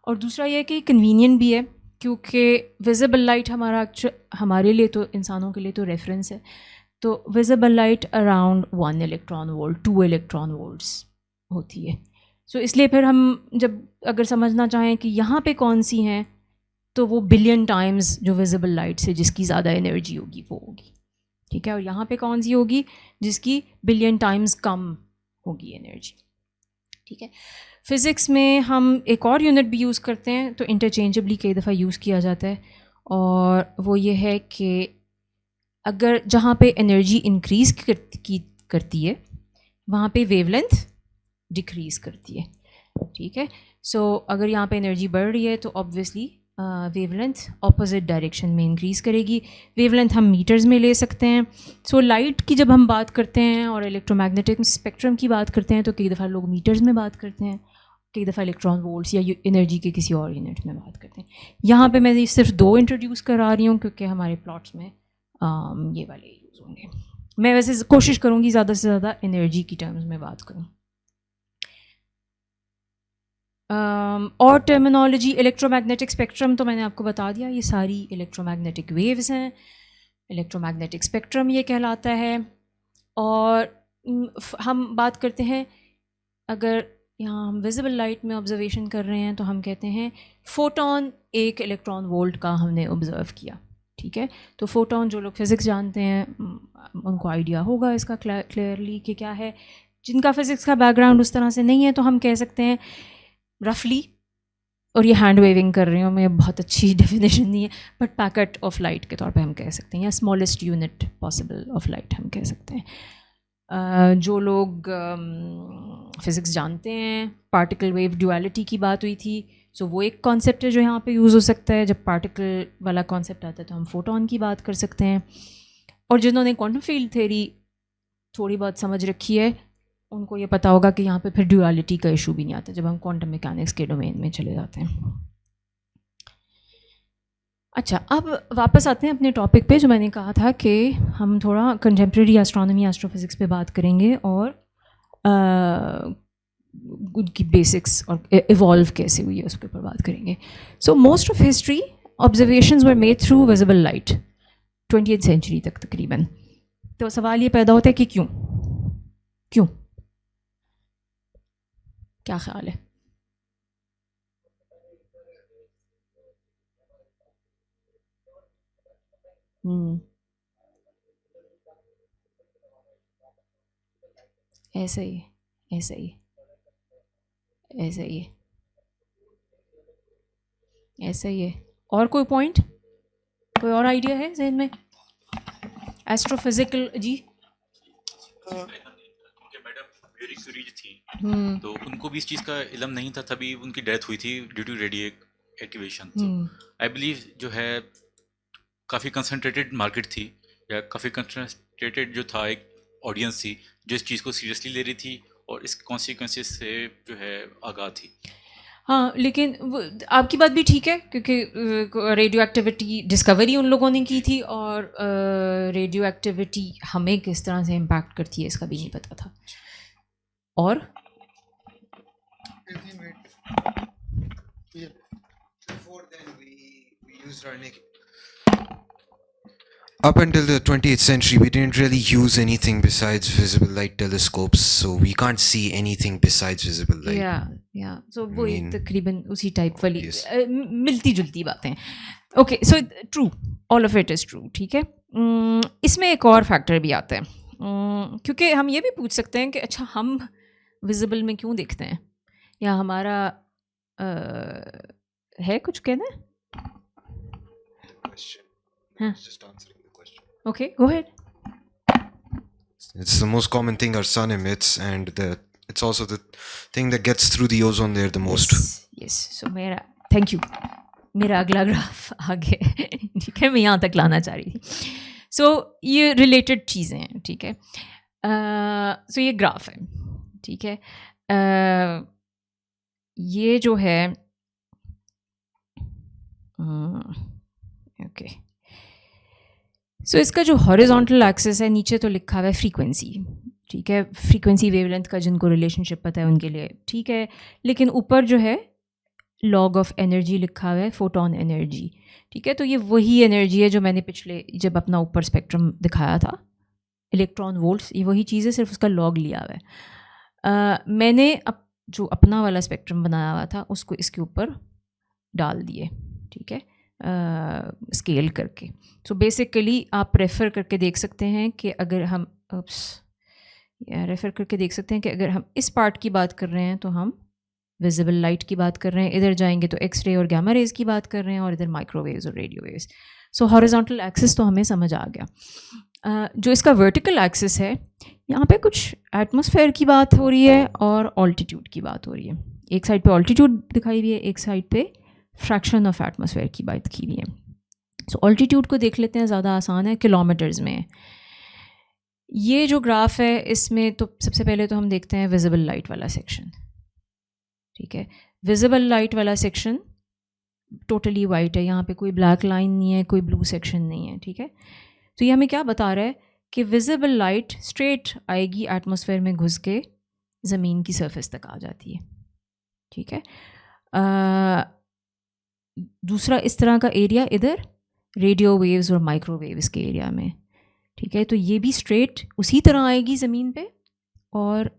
और दूसरा ये है कि कन्वीनियंट भी है, क्योंकि विजिबल लाइट हमारे लिए तो, इंसानों के लिए तो रेफरेंस है, तो visible light around 1 electron volt 2 electron volts होती है। सो इसलिए फिर हम जब अगर समझना चाहें कि यहाँ पे कौन सी हैं, तो वो बिलियन टाइम्स जो विजिबल लाइट से जिसकी ज़्यादा एनर्जी होगी वो होगी, ठीक है। और यहाँ पे कौन सी होगी जिसकी बिलियन टाइम्स कम होगी एनर्जी, ठीक है। फ़िज़िक्स में हम एक और यूनिट भी यूज़ करते हैं, तो इंटरचेंजेबली कई दफ़ा यूज़ किया जाता है, और वो ये है कि अगर जहाँ पे एनर्जी इंक्रीज़ करती है वहाँ पे वेवलेंथ डिक्रीज़ करती है, ठीक है। सो अगर यहाँ पे एनर्जी बढ़ रही है तो ऑब्वियसली वेवलेंथ ऑपोजिट डायरेक्शन में इंक्रीज़ करेगी। वेवलेंथ हम मीटर्स में ले सकते हैं। सो लाइट की जब हम बात करते हैं और इलेक्ट्रोमैग्नेटिक स्पेक्ट्रम की बात करते हैं तो कई दफ़ा लोग मीटर्स में बात करते हैं, कई दफ़ा इलेक्ट्रॉन वोल्ट्स या एनर्जी के किसी और यूनिट में बात करते हैं। यहाँ पे मैं सिर्फ 2 इंट्रोड्यूस करा रही हूँ क्योंकि हमारे प्लॉट्स में ये वाले यूज़ होंगे। मैं वैसे कोशिश करूँगी ज़्यादा से ज़्यादा एनर्जी की टर्म्स में बात करूँ। और टर्मिनोलॉजी, इलेक्ट्रोमैग्नेटिक स्पेक्ट्रम तो मैंने आपको बता दिया, ये सारी इलेक्ट्रोमैग्नेटिक वेव्स हैं, इलेक्ट्रोमैग्नेटिक स्पेक्ट्रम ये कहलाता है। और हम बात करते हैं, अगर यहाँ हम विजिबल लाइट में ऑब्जर्वेशन कर रहे हैं तो हम कहते हैं फोटोन 1 इलेक्ट्रॉन वोल्ट का हमने ऑब्ज़र्व किया, ठीक है। तो फोटोन, जो लोग फिज़िक्स जानते हैं उनको आइडिया होगा इसका क्लियरली कि क्या है। जिनका फिज़िक्स का बैकग्राउंड उस तरह से नहीं है तो हम कह सकते हैं रफली, और ये हैंड वेविंग कर रही हूँ मैं, बहुत अच्छी डेफिनेशन नहीं है, बट पैकेट ऑफ लाइट के तौर पे हम कह सकते हैं, या smallest unit possible of light हम कह सकते हैं। जो लोग फिज़िक्स जानते हैं, पार्टिकल वेव ड्यूअलिटी की बात हुई थी, सो वो एक कॉन्सेप्ट है जो यहाँ पे यूज़ हो सकता है। जब पार्टिकल वाला कॉन्सेप्ट आता है तो हम फोटोन की बात कर सकते हैं। और जिन्होंने क्वांटम फील्ड थ्योरी थोड़ी बहुत समझ रखी है उनको ये पता होगा कि यहाँ पे फिर ड्यूअलिटी का इशू भी नहीं आता जब हम क्वांटम मैकेनिक्स के डोमेन में चले जाते हैं। अच्छा, अब वापस आते हैं अपने टॉपिक पे, जो मैंने कहा था कि हम थोड़ा कंटेम्प्रेरी एस्ट्रोनॉमी, एस्ट्रोफिज़िक्स पे बात करेंगे और उनकी बेसिक्स और इवॉल्व कैसे हुई है उसके ऊपर बात करेंगे। So most of history observations were made through visible light 20th century तक तकरीबन। तो सवाल ये पैदा होता है कि क्यों क्यों, क्या ख्याल है? ऐसा ही ऐसा ही ऐसा ही ऐसा ही है। और कोई पॉइंट, कोई और आइडिया है जहन में? एस्ट्रोफिजिकल जी, मैडम क्यूरी जो थी तो उनको भी इस चीज़ का इल्म नहीं था, तभी उनकी डेथ हुई थी ड्यू टू रेडियो एक्टिवेशन। तो आई बिलीव जो है काफ़ी कंसंट्रेटेड मार्केट थी, या काफ़ी कंसंट्रेटेड जो था एक ऑडियंस थी जो इस चीज़ को सीरियसली ले रही थी और इस कॉन्सिक्वेंसेस से जो है आगाह थी। हाँ, लेकिन आपकी बात भी ठीक है क्योंकि रेडियो एक्टिविटी डिस्कवरी उन लोगों ने की थी और रेडियो एक्टिविटी हमें किस तरह से इम्पैक्ट करती है इसका भी नहीं पता था। और up until the 20th century, we didn't really use anything besides visible light telescopes, so we can't see anything besides visible light. या so वो mean, तकरीबन उसी टाइप वाली yes. मिलती जुलती बातें। Okay, so true, all of it is true, ठीक है। इसमें एक और फैक्टर भी आता है, क्योंकि हम ये भी पूछ सकते हैं कि अच्छा हम विजिबल में क्यों देखते हैं, या हमारा है कुछ कहना है? हाँ, okay, go ahead. It's the most common thing our sun emits, and it's also the thing that gets through the ozone layer the most. Yes. So thank you. मेरा अगला ग्राफ आगे ठीक है, मैं यहाँ तक लाना चाह रही थी। सो ये रिलेटेड चीज़ें हैं, ठीक है। सो ये ग्राफ है, ठीक है। ये जो है ओके, सो इसका जो हॉरिजॉन्टल एक्सिस है, नीचे तो लिखा हुआ है फ्रीक्वेंसी, ठीक है। फ्रीक्वेंसी वेवलेंथ का जिनको रिलेशनशिप पता है उनके लिए ठीक है, लेकिन ऊपर जो है लॉग ऑफ एनर्जी लिखा हुआ है, फोटोन एनर्जी, ठीक है। तो ये वही एनर्जी है जो मैंने पिछले जब अपना ऊपर स्पेक्ट्रम दिखाया था, इलेक्ट्रॉन वोल्ट्स, ये वही चीज़ है, सिर्फ उसका लॉग लिया हुआ है। मैंने जो अपना वाला स्पेक्ट्रम बनाया हुआ था उसको इसके ऊपर डाल दिए, ठीक है, स्केल करके। सो बेसिकली आप रेफ़र करके देख सकते हैं कि अगर हम रेफ़र करके देख सकते हैं कि अगर हम इस पार्ट की बात कर रहे हैं तो हम विजिबल लाइट की बात कर रहे हैं, इधर जाएंगे तो एक्स रे और गामा रेज की बात कर रहे हैं, और इधर माइक्रोवेव्स और रेडियो वेव्स। सो हॉरिजॉन्टल एक्सिस तो हमें समझ आ गया। जो इसका वर्टिकल एक्सिस है, यहाँ पे कुछ एटमॉस्फेयर की बात हो रही है और ऑल्टीट्यूड की बात हो रही है। एक साइड पे ऑल्टीट्यूड दिखाई हुई है, एक साइड पे फ्रैक्शन ऑफ एटमॉस्फेयर की बात की हुई है। सो ऑल्टीट्यूड को देख लेते हैं, ज़्यादा आसान है, किलोमीटर्स में। ये जो ग्राफ है इसमें तो सबसे पहले तो हम देखते हैं विजिबल लाइट वाला सेक्शन, ठीक है। विजिबल लाइट वाला सेक्शन टोटली वाइट है, यहाँ पे कोई ब्लैक लाइन नहीं है, कोई ब्लू सेक्शन नहीं है, ठीक है। तो ये हमें क्या बता रहा है कि विजिबल लाइट स्ट्रेट आएगी एटमॉस्फेयर में घुस के ज़मीन की सरफेस तक आ जाती है, ठीक है। दूसरा इस तरह का एरिया इधर रेडियो वेव्स और माइक्रोवेव्स के एरिया में, ठीक है। तो ये भी स्ट्रेट उसी तरह आएगी ज़मीन पे और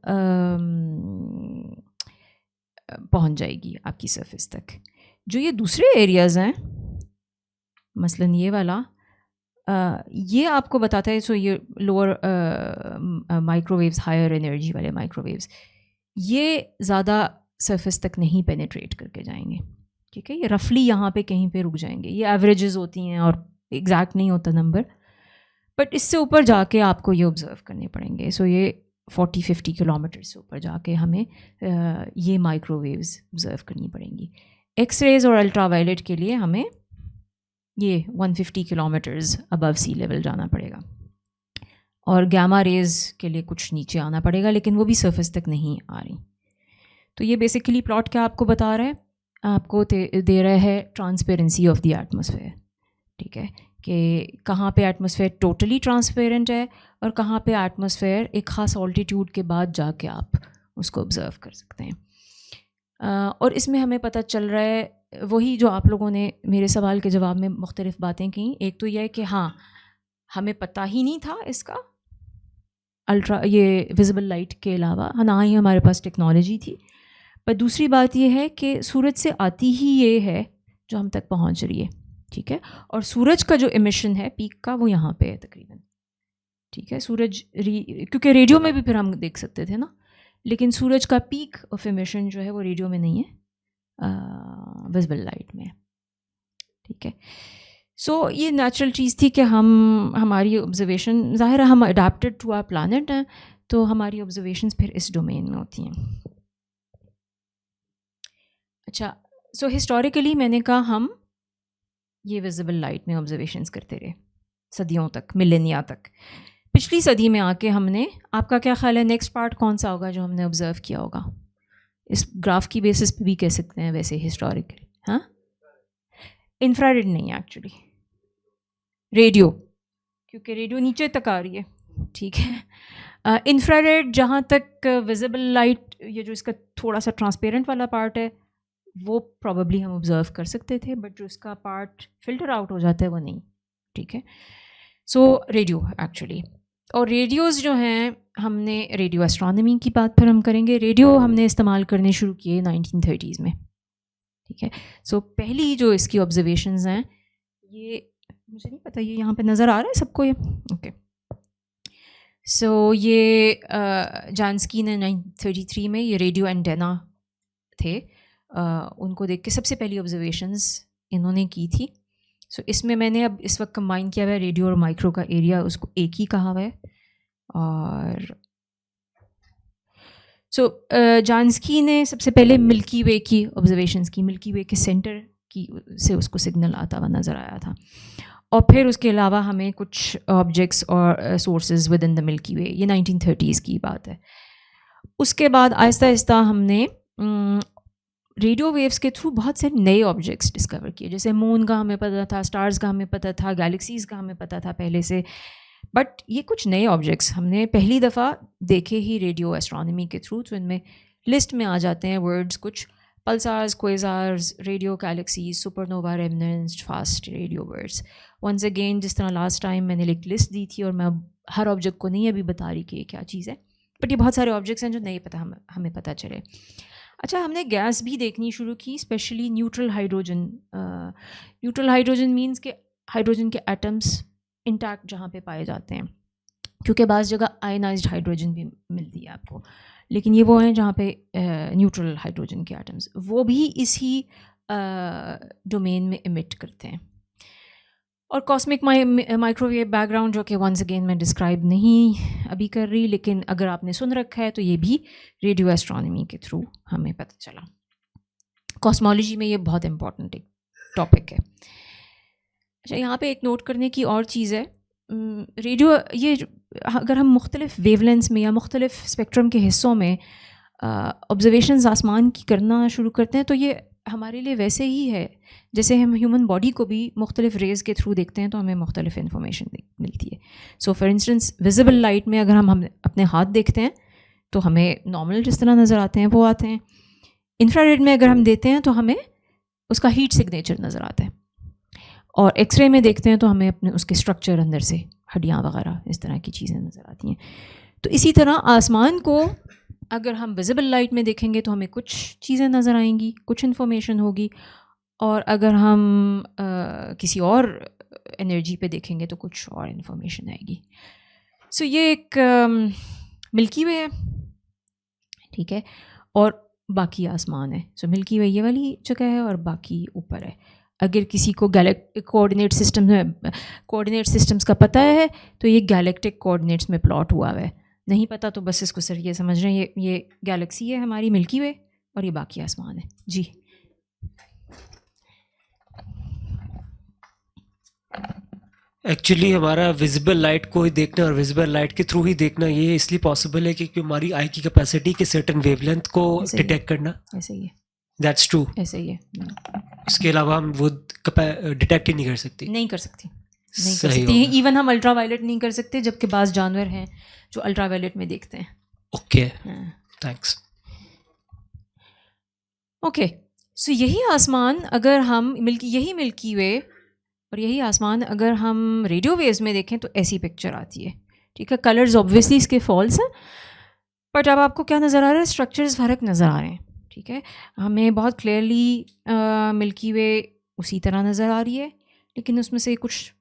पहुंच जाएगी आपकी सरफेस तक। जो ये दूसरे एरियाज़ हैं, मसलन ये वाला, ये आपको बताता है, सो ये लोअर माइक्रोवेव्स, हायर एनर्जी वाले माइक्रोवेव्स, ये ज़्यादा सरफेस तक नहीं पेनिट्रेट करके जाएंगे, ठीक है। ये रफली यहाँ पे कहीं पे रुक जाएंगे। ये एवरेजेस होती हैं और एग्जैक्ट नहीं होता नंबर, बट इससे ऊपर जाके आपको ये ऑब्ज़र्व करने पड़ेंगे। सो ये 40-50 किलोमीटर से ऊपर जाके हमें ये माइक्रोवेव्स ऑब्ज़र्व करनी पड़ेंगी। एक्सरेज और अल्ट्रावायलेट के लिए हमें ये 150 किलोमीटर्स अबव सी लेवल जाना पड़ेगा, और गामा रेज के लिए कुछ नीचे आना पड़ेगा, लेकिन वो भी सरफेस तक नहीं आ रही। तो ये बेसिकली प्लॉट क्या आपको बता रहा है, आपको दे रहा है ट्रांसपेरेंसी ऑफ द एटमॉस्फेयर, ठीक है, कि कहाँ पे एटमॉस्फेयर टोटली ट्रांसपेरेंट है और कहाँ पे एटमॉस्फेयर एक ख़ास ऑल्टीट्यूड के बाद जाके आप उसको ऑब्ज़र्व कर सकते हैं। और इसमें हमें पता चल रहा है वही जो आप लोगों ने मेरे सवाल के जवाब में मुख्तलिफ़ बातें की। एक तो यह है कि हाँ, हमें पता ही नहीं था इसका ये विजिबल लाइट के अलावा, ना ही हमारे पास टेक्नोलॉजी थी। पर दूसरी बात यह है कि सूरज से आती ही ये है जो हम तक पहुंच रही है, ठीक है। और सूरज का जो एमिशन है पीक का, वो यहाँ पे है तकरीबन, ठीक है। सूरज क्योंकि रेडियो में भी फिर हम देख सकते थे ना, लेकिन सूरज का पीक ऑफ एमिशन जो है वो रेडियो में नहीं है, विजिबल लाइट में, ठीक है। सो ये नेचुरल चीज़ थी कि हमारी ऑब्जर्वेशन, ज़ाहिर है हम अडेप्टेड टू आवर प्लानट हैं, तो हमारी ऑब्जर्वेशंस फिर इस डोमेन में होती हैं। अच्छा, सो हिस्टोरिकली मैंने कहा हम ये विजिबल लाइट में ऑब्जर्वेशंस करते रहे सदियों तक, मिलेनिया तक। पिछली सदी में आके हमने, आपका क्या ख्याल है नेक्स्ट पार्ट कौन सा होगा जो हमने ऑब्ज़र्व किया होगा? इस ग्राफ की बेसिस पे भी कह सकते हैं वैसे हिस्टोरिकली। हाँ, इंफ्रारेड नहीं एक्चुअली, रेडियो, क्योंकि रेडियो नीचे तक आ रही है, ठीक है। इंफ्रारेड जहाँ तक विजिबल लाइट, ये जो इसका थोड़ा सा ट्रांसपेरेंट वाला पार्ट है वो प्रॉबली हम ऑब्ज़र्व कर सकते थे, बट जो इसका पार्ट फिल्टर आउट हो जाता है वो नहीं, ठीक है। सो रेडियो एक्चुअली, और रेडियोज़ जो हैं, हमने रेडियो एस्ट्रोनॉमी की बात फिर हम करेंगे। रेडियो हमने इस्तेमाल करने शुरू किए 1930s में, ठीक है। सो पहली जो इसकी ऑब्जर्वेशंस हैं, ये मुझे नहीं पता ये यहाँ पे नज़र आ रहा है सबको, ये ओके। सो ये जानस्की ने 1933 में ये रेडियो एंटेना थे, उनको देख के सबसे पहली ऑब्जर्वेशंस इन्होंने की थी। सो इसमें मैंने अब इस वक्त कंबाइन किया हुआ है रेडियो और माइक्रो का एरिया, उसको एक ही कहा हुआ है। और सो जानस्की ने सबसे पहले मिल्की वे की ऑब्जर्वेशंस की, मिल्की वे के सेंटर की से उसको सिग्नल आता हुआ नज़र आया था। और फिर उसके अलावा हमें कुछ ऑब्जेक्ट्स और sources within the Milky Way, ये 1930s की बात है। उसके बाद आहिस्ता आहिस्ता हमने रेडियो वेव्स के थ्रू बहुत से नए ऑब्जेक्ट्स डिस्कवर किए, जैसे मून का हमें पता था, स्टार्स का हमें पता था, गैलेक्सीज़ का हमें पता था पहले से, बट ये कुछ नए ऑब्जेक्ट्स हमने पहली दफ़ा देखे ही रेडियो एस्ट्रोनॉमी के थ्रू। तो इनमें लिस्ट में आ जाते हैं वर्ड्स कुछ, pulsars, quasars, radio galaxies, supernova, remnants, fast radio words. Once again, जिस तरह लास्ट टाइम मैंने एक लिस्ट दी थी और मैं हर ऑब्जेक्ट को नहीं अभी बता रही कि ये क्या चीज़ है, बट ये बहुत सारे ऑब्जेक्ट्स हैं जो नहीं पता हमें पता चले। अच्छा, हमने गैस भी देखनी शुरू की, specially neutral hydrogen. Neutral hydrogen means के हाइड्रोजन के एटम्स इंटैक्ट जहाँ पे पाए जाते हैं, क्योंकि बाज़ जगह आयनाइज्ड हाइड्रोजन भी मिलती है आपको, लेकिन ये वो हैं जहाँ पे न्यूट्रल हाइड्रोजन के एटम्स वो भी इसी डोमेन में इमिट करते हैं। और कॉस्मिक माइक्रोवेव बैकग्राउंड जो कि वंस अगेन मैं डिस्क्राइब नहीं अभी कर रही, लेकिन अगर आपने सुन रखा है तो ये भी रेडियो एस्ट्रोनॉमी के थ्रू हमें पता चला। कॉस्मोलॉजी में ये बहुत इंपॉर्टेंट एक टॉपिक है। अच्छा, यहाँ पे एक नोट करने की और चीज़ है, रेडियो ये अगर हम मुख्तलिफ़ वेवलेंथ्स में या मुख्तलिफ़ स्पेक्ट्रम के हिस्सों में ऑब्जर्वेशंस आसमान की करना शुरू करते हैं तो ये हमारे लिए वैसे ही है जैसे हम ह्यूमन बॉडी को भी मुख्तलिफ़ रेज़ के थ्रू देखते हैं तो हमें मुख्तलिफ़ इन्फॉर्मेशन मिलती है। So for instance visible light में अगर हम अपने हाथ देखते हैं तो हमें नॉर्मल जिस तरह नज़र आते हैं वो आते हैं। इंफ्रारेड में अगर हम देते हैं तो हमें उसका हीट सिग्नेचर नज़र आता है, और एक्सरे में देखते हैं तो हमें अपने उसके स्ट्रक्चर अंदर से हड्डियाँ वगैरह इस तरह की चीज़ें नज़र आती हैं। तो इसी तरह आसमान को अगर हम विजिबल लाइट में देखेंगे तो हमें कुछ चीज़ें नज़र आएंगी, कुछ इन्फॉर्मेशन होगी, और अगर हम किसी और एनर्जी पे देखेंगे तो कुछ और इन्फॉर्मेशन आएगी। सो ये एक मिल्की वे है, ठीक है, और बाकी आसमान है। सो मिल्की वे ये वाली जगह है और बाकी ऊपर है। अगर किसी को कोऑर्डिनेट सिस्टम्स का पता है तो ये गैलेक्टिक कोऑर्डिनेट्स में प्लॉट हुआ है। नहीं पता तो बस इसको सर ये समझ रहे हैं ये गैलेक्सी है हमारी मिल्की वे और ये बाकी आसमान है जी। एक्चुअली हमारा विजिबल लाइट को ही देखना और विजिबल लाइट के थ्रू ही देखना ये इसलिए पॉसिबल है क्योंकि हमारी आई की कैपेसिटी के सर्टेन वेवलेंथ को डिटेक्ट करना ऐसे ही है। दैट्स ट्रू, ऐसे ही है। इसके अलावा हम वो डिटेक्ट ही नहीं कर सकते। नहीं कर सकती इवन हम अल्ट्रावायलेट नहीं कर सकते, जबकि बाज़ जानवर हैं जो अल्ट्रावायलेट में देखते हैं। Okay, thanks. ओके, सो यही आसमान अगर हम यही मिल्की वे और यही आसमान अगर हम रेडियो वेव्स में देखें तो ऐसी पिक्चर आती है, ठीक है। कलर्स ऑब्वियसली इसके फॉल्स हैं, बट अब आपको क्या नज़र आ रहा है, स्ट्रक्चर्स फ़र्क नज़र आ रहे हैं, ठीक है। हमें बहुत क्लियरली मिल्की वे उसी तरह नज़र आ रही है, लेकिन उसमें से कुछ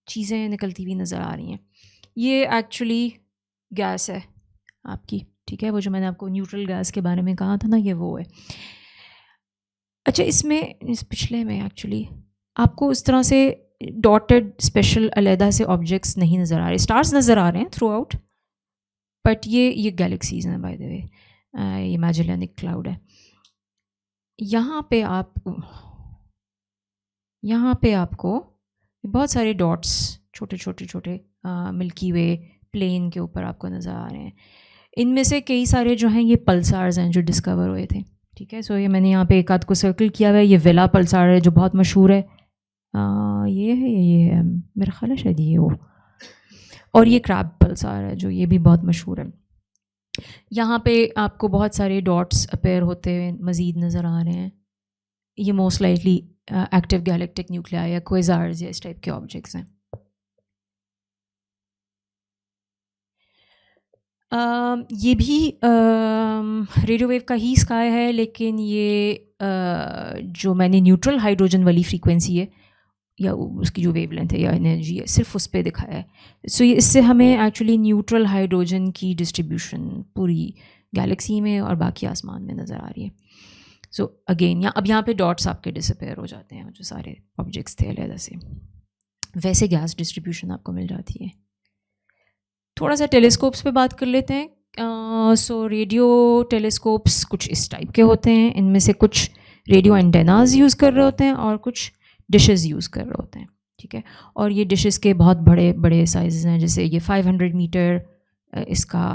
चीज़ें निकलती हुई नज़र आ रही हैं। ये एक्चुअली गैस है आपकी, ठीक है, वो जो मैंने आपको न्यूट्रल गैस के बारे में कहा था ना, ये वो है। अच्छा, इस पिछले में एक्चुअली आपको उस तरह से डॉटेड स्पेशल अलहदा से ऑब्जेक्ट्स नहीं नज़र आ रहे, स्टार्स नज़र आ रहे हैं थ्रू आउट, बट ये गैलेक्सीज हैं बाय द वे, ये मैजेलिनिक क्लाउड है। यहाँ पे आपको बहुत सारे डॉट्स छोटे मिल्की वे प्लेन के ऊपर आपको नज़र आ रहे हैं। इनमें से कई सारे जो हैं ये पल्सार्स हैं जो डिस्कवर हुए थे, ठीक है। सो ये मैंने यहाँ पे एक आध को सर्कल किया हुआ है। ये वेला पल्सार है जो बहुत मशहूर है, ये है मेरा ख्याल है शायद ये हो, और ये क्रैब पल्सार है जो ये भी बहुत मशहूर है। यहाँ पे आपको बहुत सारे डॉट्स अपेयर होते हुए मज़ीद नज़र आ रहे हैं। ये most likely active galactic nuclei या क्वेज़ार्स या इस टाइप के ऑब्जेक्ट्स हैं। ये भी रेडियो वेव का ही स्काई है, लेकिन ये जो मैंने न्यूट्रल हाइड्रोजन वाली फ्रीक्वेंसी है या उसकी जो वेवलेंथ है या एनर्जी है सिर्फ उस पर दिखाया है। सो इससे हमें एक्चुअली न्यूट्रल हाइड्रोजन की डिस्ट्रीब्यूशन पूरी गैलेक्सी में और बाकी आसमान में नज़र आ रही है। सो अगेन अब यहाँ पे डॉट्स आपके डिसअपेयर हो जाते हैं जो सारे ऑब्जेक्ट्स थे अलहदा से, वैसे गैस डिस्ट्रीब्यूशन आपको मिल जाती है। थोड़ा सा टेलीस्कोप्स पे बात कर लेते हैं। सो रेडियो टेलीस्कोप्स कुछ इस टाइप के होते हैं। इनमें से कुछ रेडियो एंटेनाज यूज़ कर रहे होते हैं और कुछ डिशेस यूज़ कर रहे होते हैं, ठीक है। और ये डिशेस के बहुत बड़े बड़े साइज़ हैं, जैसे ये 500 मीटर इसका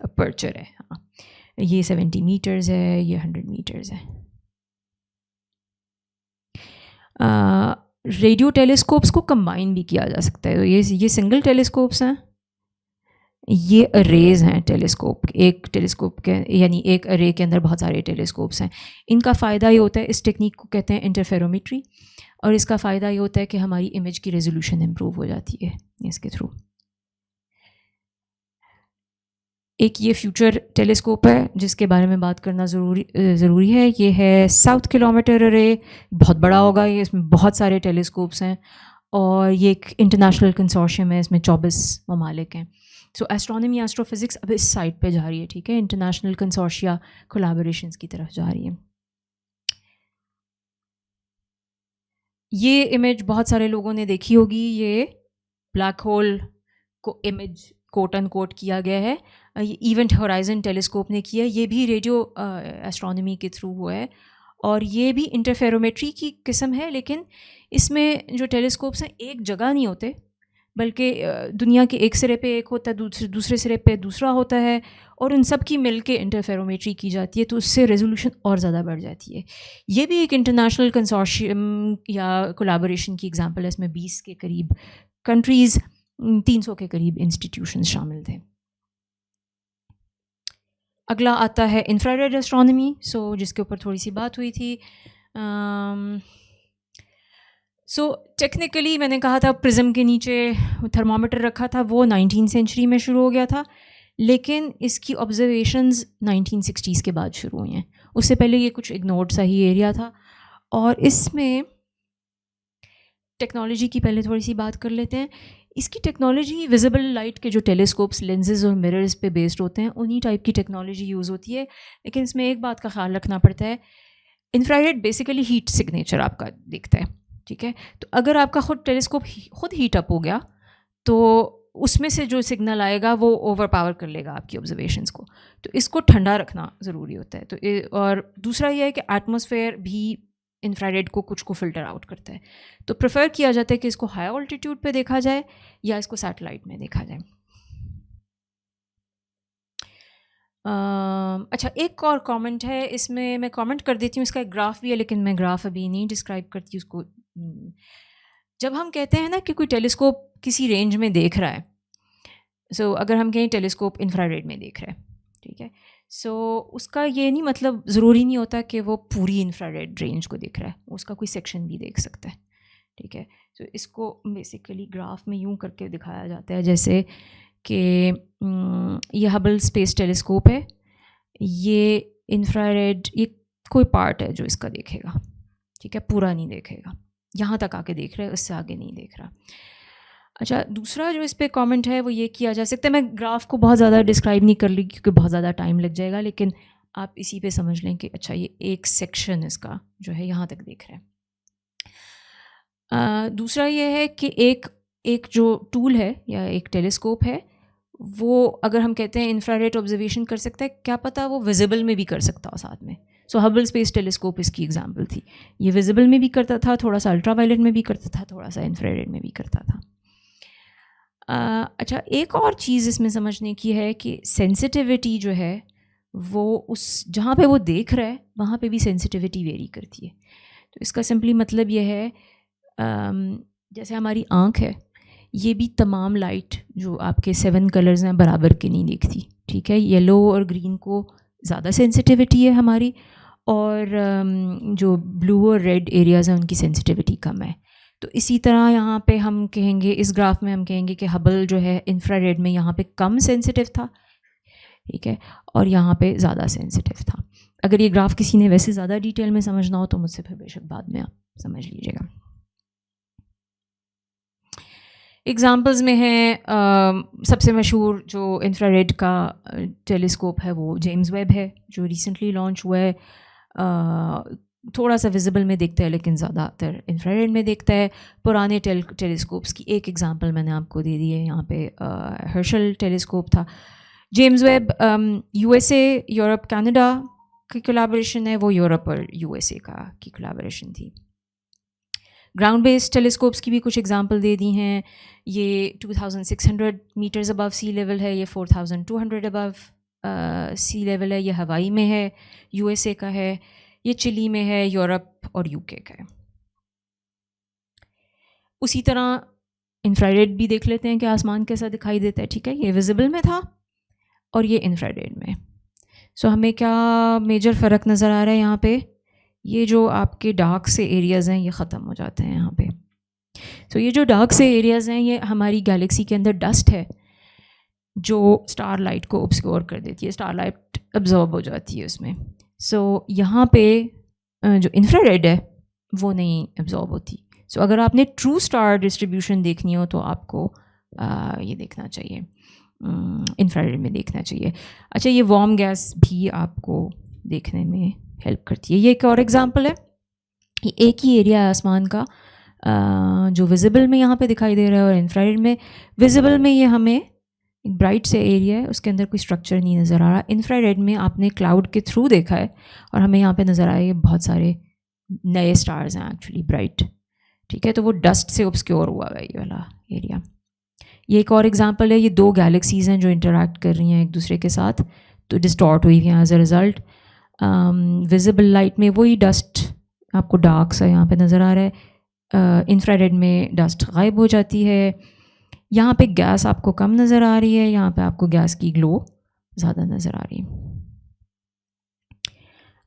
अपर्चर है, हाँ, ये 70 मीटर्स है, ये 100 मीटर्स है। रेडियो टेलीस्कोप्स को कंबाइन भी किया जा सकता है। तो ये सिंगल टेलीस्कोप्स हैं, ये अरेज हैं टेलीस्कोप, एक टेलीस्कोप के यानी एक अरे के अंदर बहुत सारे टेलीस्कोप्स हैं। इनका फ़ायदा ये होता है, इस टेक्निक को कहते हैं इंटरफेरोमेट्री, और इसका फ़ायदा ये होता है कि हमारी इमेज की रेजोल्यूशन इम्प्रूव हो जाती है इसके थ्रू। एक ये फ्यूचर टेलीस्कोप है जिसके बारे में बात करना ज़रूरी है। ये है 7 किलोमीटर अरे, बहुत बड़ा होगा ये, इसमें बहुत सारे टेलीस्कोप्स हैं और ये एक इंटरनेशनल कंसोर्शियम है, इसमें 24 ममालिक हैं। सो एस्ट्रोनॉमी एस्ट्रोफिज़िक्स अब इस साइड पे जा रही है, ठीक है, इंटरनेशनल कंसोर्शिया कोलैबोरेशंस की तरफ जा रही है। ये इमेज बहुत सारे लोगों ने देखी होगी, ये ब्लैक होल को इमेज कोट एंड कोट किया गया है, ये इवेंट होराइजन टेलीस्कोप ने किया है, ये भी रेडियो एस्ट्रोनॉमी के थ्रू हुआ है और ये भी इंटरफेरोमेट्री की किस्म है, लेकिन इसमें जो टेलीस्कोप्स हैं एक जगह नहीं होते, बल्कि दुनिया के एक सिरे पे एक होता है, दूसरे सिरे पे दूसरा होता है और उन सब की मिल के इंटरफेरोमेट्री की जाती है, तो उससे रेजोल्यूशन और ज़्यादा बढ़ जाती है। ये भी एक इंटरनेशनल कंसोर्शियम या कोलैबोरेशन की एग्जांपल है, इसमें 20 के करीब कंट्रीज़, 300 के करीब इंस्टीट्यूशन शामिल थे। अगला आता है इंफ्रारेड एस्ट्रोनॉमी, सो जिसके ऊपर थोड़ी सी बात हुई थी। सो टेक्निकली मैंने कहा था प्रिज्म के नीचे थर्मामीटर रखा था, वो 19th सेंचुरी में शुरू हो गया था, लेकिन इसकी ऑब्जर्वेशंस 1960s के बाद शुरू हुई हैं। उससे पहले ये कुछ इग्नोर्ड सा ही एरिया था। और इसमें टेक्नोलॉजी की पहले थोड़ी सी बात कर लेते हैं। इसकी टेक्नोलॉजी विजिबल लाइट के जो टेलीस्कोप्स, लेंसेज और मिरर्स पे बेस्ड होते हैं, उन्हीं टाइप की टेक्नोलॉजी यूज़ होती है। लेकिन इसमें एक बात का ख्याल रखना पड़ता है, इंफ्रारेड बेसिकली हीट सिग्नेचर आपका देखता है, ठीक है। तो अगर आपका खुद टेलीस्कोप खुद हीट अप हो गया तो उसमें से जो सिग्नल आएगा वो ओवर पावर कर लेगा आपकी ऑब्जर्वेशंस को, तो इसको ठंडा रखना ज़रूरी होता है। तो और दूसरा ये है कि एटमॉस्फेयर भी इंफ्रारेड को कुछ को फ़िल्टर आउट करता है, तो प्रेफर किया जाता है कि इसको हाई ऑल्टीट्यूड पे देखा जाए या इसको सैटेलाइट में देखा जाए। अच्छा, एक और कमेंट है, इसमें मैं कमेंट कर देती हूँ, इसका एक ग्राफ भी है लेकिन मैं ग्राफ अभी नहीं डिस्क्राइब करती उसको। जब हम कहते हैं ना कि कोई टेलीस्कोप किसी रेंज में देख रहा है, सो अगर हम कहें टेलीस्कोप इंफ्रारेड में देख रहा है, ठीक है, सो उसका ये नहीं मतलब ज़रूरी नहीं होता कि वो पूरी इंफ्रारेड रेंज को देख रहा है, उसका कोई सेक्शन भी देख सकता है, ठीक है। तो इसको बेसिकली ग्राफ में यूं करके दिखाया जाता है जैसे कि ये हबल स्पेस टेलीस्कोप है, ये इंफ्रारेड, ये कोई पार्ट है जो इसका देखेगा, ठीक है, पूरा नहीं देखेगा, यहाँ तक आके देख रहा है, उससे आगे नहीं देख रहा। अच्छा, दूसरा जो इस पे कमेंट है वो ये किया जा सकता है, मैं ग्राफ को बहुत ज़्यादा डिस्क्राइब नहीं कर रही क्योंकि बहुत ज़्यादा टाइम लग जाएगा, लेकिन आप इसी पे समझ लें कि अच्छा ये एक सेक्शन इसका जो है यहाँ तक देख रहा है। दूसरा ये है कि एक जो टूल है या एक टेलीस्कोप है, वो अगर हम कहते हैं इंफ्रारेड ऑब्जर्वेशन कर सकता है, क्या पता वो विजिबल में भी कर सकता हो साथ में। सो हबल स्पेस टेलीस्कोप इसकी एग्जांपल थी, ये विजिबल में भी करता था, थोड़ा सा अल्ट्रावायलेट में भी करता था, थोड़ा सा इंफ्रारेड में भी करता था। अच्छा, एक और चीज़ इसमें समझने की है कि सेंसिटिविटी जो है वो उस जहाँ पे वो देख रहा है वहाँ पे भी सेंसिटिविटी वेरी करती है। तो इसका सिंपली मतलब ये है, जैसे हमारी आँख है, ये भी तमाम लाइट जो आपके 7 कलर्स हैं बराबर के नहीं देखती, ठीक है। येलो और ग्रीन को ज़्यादा सेंसिटिविटी है हमारी, और जो ब्लू और रेड एरियाज़ हैं उनकी सेंसिटिविटी कम है। तो इसी तरह यहाँ पे हम कहेंगे, इस ग्राफ में हम कहेंगे कि हबल जो है इंफ्रारेड में यहाँ पे कम सेंसिटिव था, ठीक है, और यहाँ पे ज़्यादा सेंसिटिव था। अगर ये ग्राफ किसी ने वैसे ज़्यादा डिटेल में समझना हो तो मुझसे फिर बेशक बाद में आप समझ लीजिएगा। एग्जाम्पल्स में है, सबसे मशहूर जो इंफ्रारेड का टेलीस्कोप है वो जेम्स वेब है, जो रिसेंटली लॉन्च हुआ है। थोड़ा सा विजिबल में देखता है लेकिन ज़्यादातर इंफ्रारेड में देखता है। पुराने टेलीस्कोप्स की एक एग्जांपल मैंने आपको दे दी है, यहाँ पे हर्शल टेलीस्कोप था। James Webb USA, Europe, Canada की कोलैबोरेशन है, वो यूरोप और यूएसए की कोलैबोरेशन थी। ग्राउंड बेस्ड टेलीस्कोप्स की भी कुछ एग्जांपल दे दी हैं। ये 2600 मीटर्स अबव सी लेवल है, ये 4200 अबव सी लेवल है, ये हवाई में है, यूएसए का है, ये चिली में है, यूरोप और यूके का है। उसी तरह इंफ्रारेड भी देख लेते हैं कि आसमान कैसा दिखाई देता है, ठीक है। ये विजिबल में था और ये इंफ्रारेड में। सो हमें क्या मेजर फ़र्क नज़र आ रहा है यहाँ पे, ये जो आपके डार्क से एरियाज़ हैं ये ख़त्म हो जाते हैं यहाँ पे। सो ये जो डार्क से एरियाज़ हैं ये हमारी गैलेक्सी के अंदर डस्ट है जो स्टार लाइट को ऑब्सक्योर कर देती है, स्टार लाइट अब्जॉर्ब हो जाती है उसमें। सो यहाँ पे जो इंफ्रारेड है वो नहीं अब्जॉर्ब होती। सो अगर आपने ट्रू स्टार डिस्ट्रीब्यूशन देखनी हो तो आपको ये देखना चाहिए। इंफ्रारेड में देखना चाहिए। अच्छा, ये वार्म गैस भी आपको देखने में हेल्प करती है। ये एक और एग्जांपल है, ये एक ही एरिया है आसमान का जो विजिबल में यहाँ पे दिखाई दे रहा है, और इंफ्रारेड में, विजिबल में ये हमें एक ब्राइट से एरिया है, उसके अंदर कोई स्ट्रक्चर नहीं नज़र आ रहा। इंफ्रारेड में आपने क्लाउड के थ्रू देखा है और हमें यहाँ पे नज़र आए बहुत सारे नए स्टार्स हैं एक्चुअली ब्राइट, ठीक है। तो वो डस्ट से ऑब्सक्योर हुआ है ये वाला एरिया। ये एक और एग्जांपल है, ये दो गैलेक्सीज़ हैं जो इंटरेक्ट कर रही हैं एक दूसरे के साथ, तो डिस्टॉर्ट हुई हैं as a result. Visible light में वही डस्ट आपको डार्क सा यहाँ पे नज़र आ रहा है, इंफ्रारेड में डस्ट गायब हो जाती है। यहाँ पे गैस आपको कम नज़र आ रही है, यहाँ पे आपको गैस की ग्लो ज़्यादा नज़र आ रही है।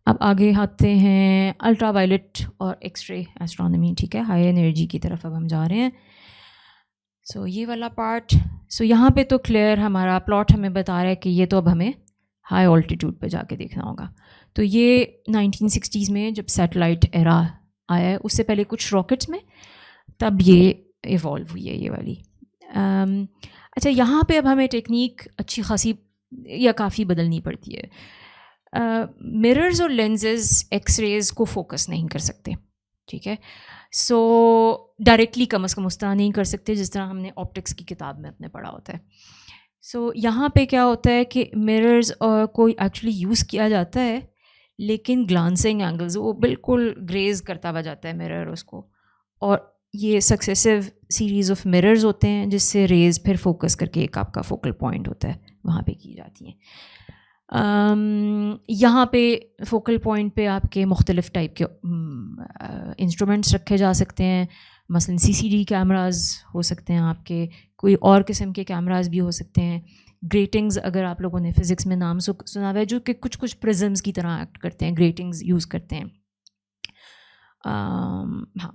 अब आगे आते हैं अल्ट्रावायलेट और एक्सरे एस्ट्रोनॉमी, ठीक है, हाई एनर्जी की तरफ अब हम जा रहे हैं। सो ये वाला पार्ट, सो यहाँ पे तो क्लियर हमारा प्लॉट हमें बता रहा है कि ये तो अब हमें हाई ऑल्टीट्यूड पे जाके देखना होगा। तो ये 1960s में जब सैटेलाइट एरा आया है, उससे पहले कुछ रॉकेट्स में, तब ये इवॉल्व हुई है ये वाली। अच्छा, यहाँ पे अब हमें टेक्निक अच्छी खासी या काफ़ी बदलनी पड़ती है। मिरर्स और लेंसेज एक्सरेज को फोकस नहीं कर सकते, ठीक है। सो डायरेक्टली कम से कम उस तरह नहीं कर सकते जिस तरह हमने ऑप्टिक्स की किताब में अपने पढ़ा होता है। सो यहाँ पे क्या होता है कि मिरर्स को एक्चुअली यूज़ किया जाता है, लेकिन ग्लांसिंग एंगल्स वो बिल्कुल ग्रेज करता हुआ जाता है मिरर उसको, और ये सक्सेसिव सीरीज़ ऑफ मिरर्स होते हैं जिससे रेज फिर फोकस करके एक आपका फोकल पॉइंट होता है वहाँ पे की जाती हैं। यहाँ पे फोकल पॉइंट पे आपके मुख्तलिफ़ टाइप के इंस्ट्रूमेंट्स रखे जा सकते हैं, मसलन CCD कैमरास हो सकते हैं आपके, कोई और किस्म के कैमरास भी हो सकते हैं। ग्रेटिंग्स, अगर आप लोगों ने फ़िज़िक्स में नाम सुना हुआ है, जो कि कुछ कुछ प्रिज्म्स की तरह एक्ट करते हैं, ग्रेटिंग्स यूज़ करते हैं। हाँ,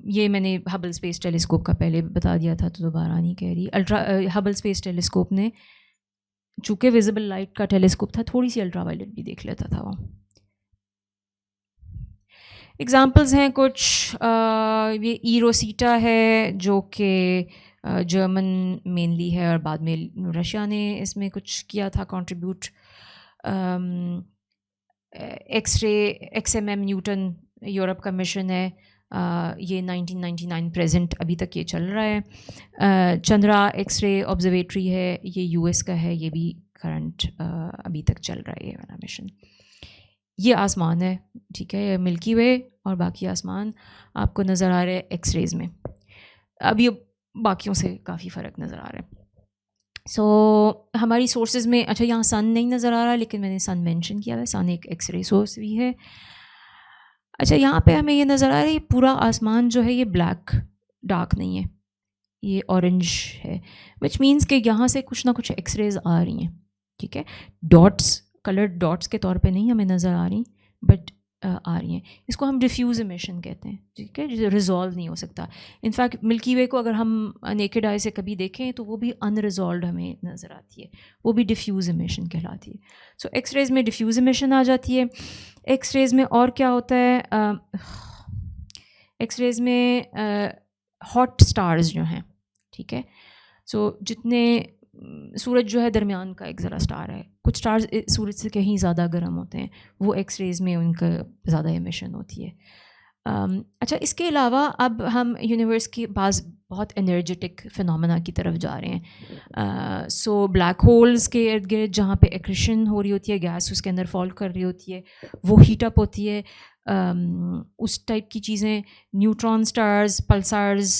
ये मैंने हबल स्पेस टेलीस्कोप का पहले बता दिया था तो दोबारा नहीं कह रही। हबल स्पेस टेलीस्कोप ने, चूँकि विजिबल लाइट का टेलीस्कोप था, थोड़ी सी अल्ट्रावायलेट भी देख लेता था वो। एग्जांपल्स हैं कुछ, ये ईरोसीटा है जो कि जर्मन मेनली है और बाद में रशिया ने इसमें कुछ किया था contribute. X-ray XMM Newton Europe का मिशन है, ये 1999 प्रेजेंट अभी तक ये चल रहा है। चंद्रा एक्सरे ऑब्जर्वेटरी है, ये US का है, ये भी करंट अभी तक चल रहा है ये वाला मिशन। ये आसमान है, ठीक है, ये मिल्की वे, और बाकी आसमान आपको नज़र आ रहा है एक्सरेज में। अब ये बाकियों से काफ़ी फ़र्क नज़र आ रहा है। सो हमारी सोर्सेज में, अच्छा यहाँ सन नहीं नज़र आ रहा, लेकिन मैंने सन मेंशन किया है, सन एक एक्सरे सोर्स भी है। अच्छा, यहाँ पे हमें ये नज़र आ रहा है, ये पूरा आसमान जो है ये ब्लैक डार्क नहीं है, ये ऑरेंज है, विच मीन्स कि यहाँ से कुछ ना कुछ एक्सरेज आ रही हैं, ठीक है। डॉट्स, कलर्ड डॉट्स के तौर पे नहीं हमें नज़र आ रही, बट आ रही हैं। इसको हम डिफ्यूज़ इमिशन कहते हैं, ठीक है, जो रिजॉल्व नहीं हो सकता। इनफैक्ट मिल्की वे को अगर हम नेकेड आई से कभी देखें तो वो भी अनरिजॉल्व हमें नज़र आती है, वो भी डिफ्यूज़ इमिशन कहलाती है। सो एक्सरेज में डिफ्यूज़ इमिशन आ जाती है। एक्सरेज में और क्या होता है, एक्सरेज में हॉट स्टार्स जो हैं, ठीक है। सो जितने सूरज जो है दरमियान का एक ज़रा स्टार है, कुछ स्टार्स सूरज से कहीं ज़्यादा गर्म होते हैं, वो एक्सरेज में उनका ज़्यादा एमिशन होती है। अच्छा, इसके अलावा अब हम यूनिवर्स के पास बहुत एनर्जेटिक फिनोमेना की तरफ जा रहे हैं। सो ब्लैक होल्स के इर्द गिर्द जहाँ पे एक्रेशन हो रही होती है, गैस उसके अंदर फॉल कर रही होती है, वो हीटअप होती है, उस टाइप की चीज़ें, neutron stars, pulsars,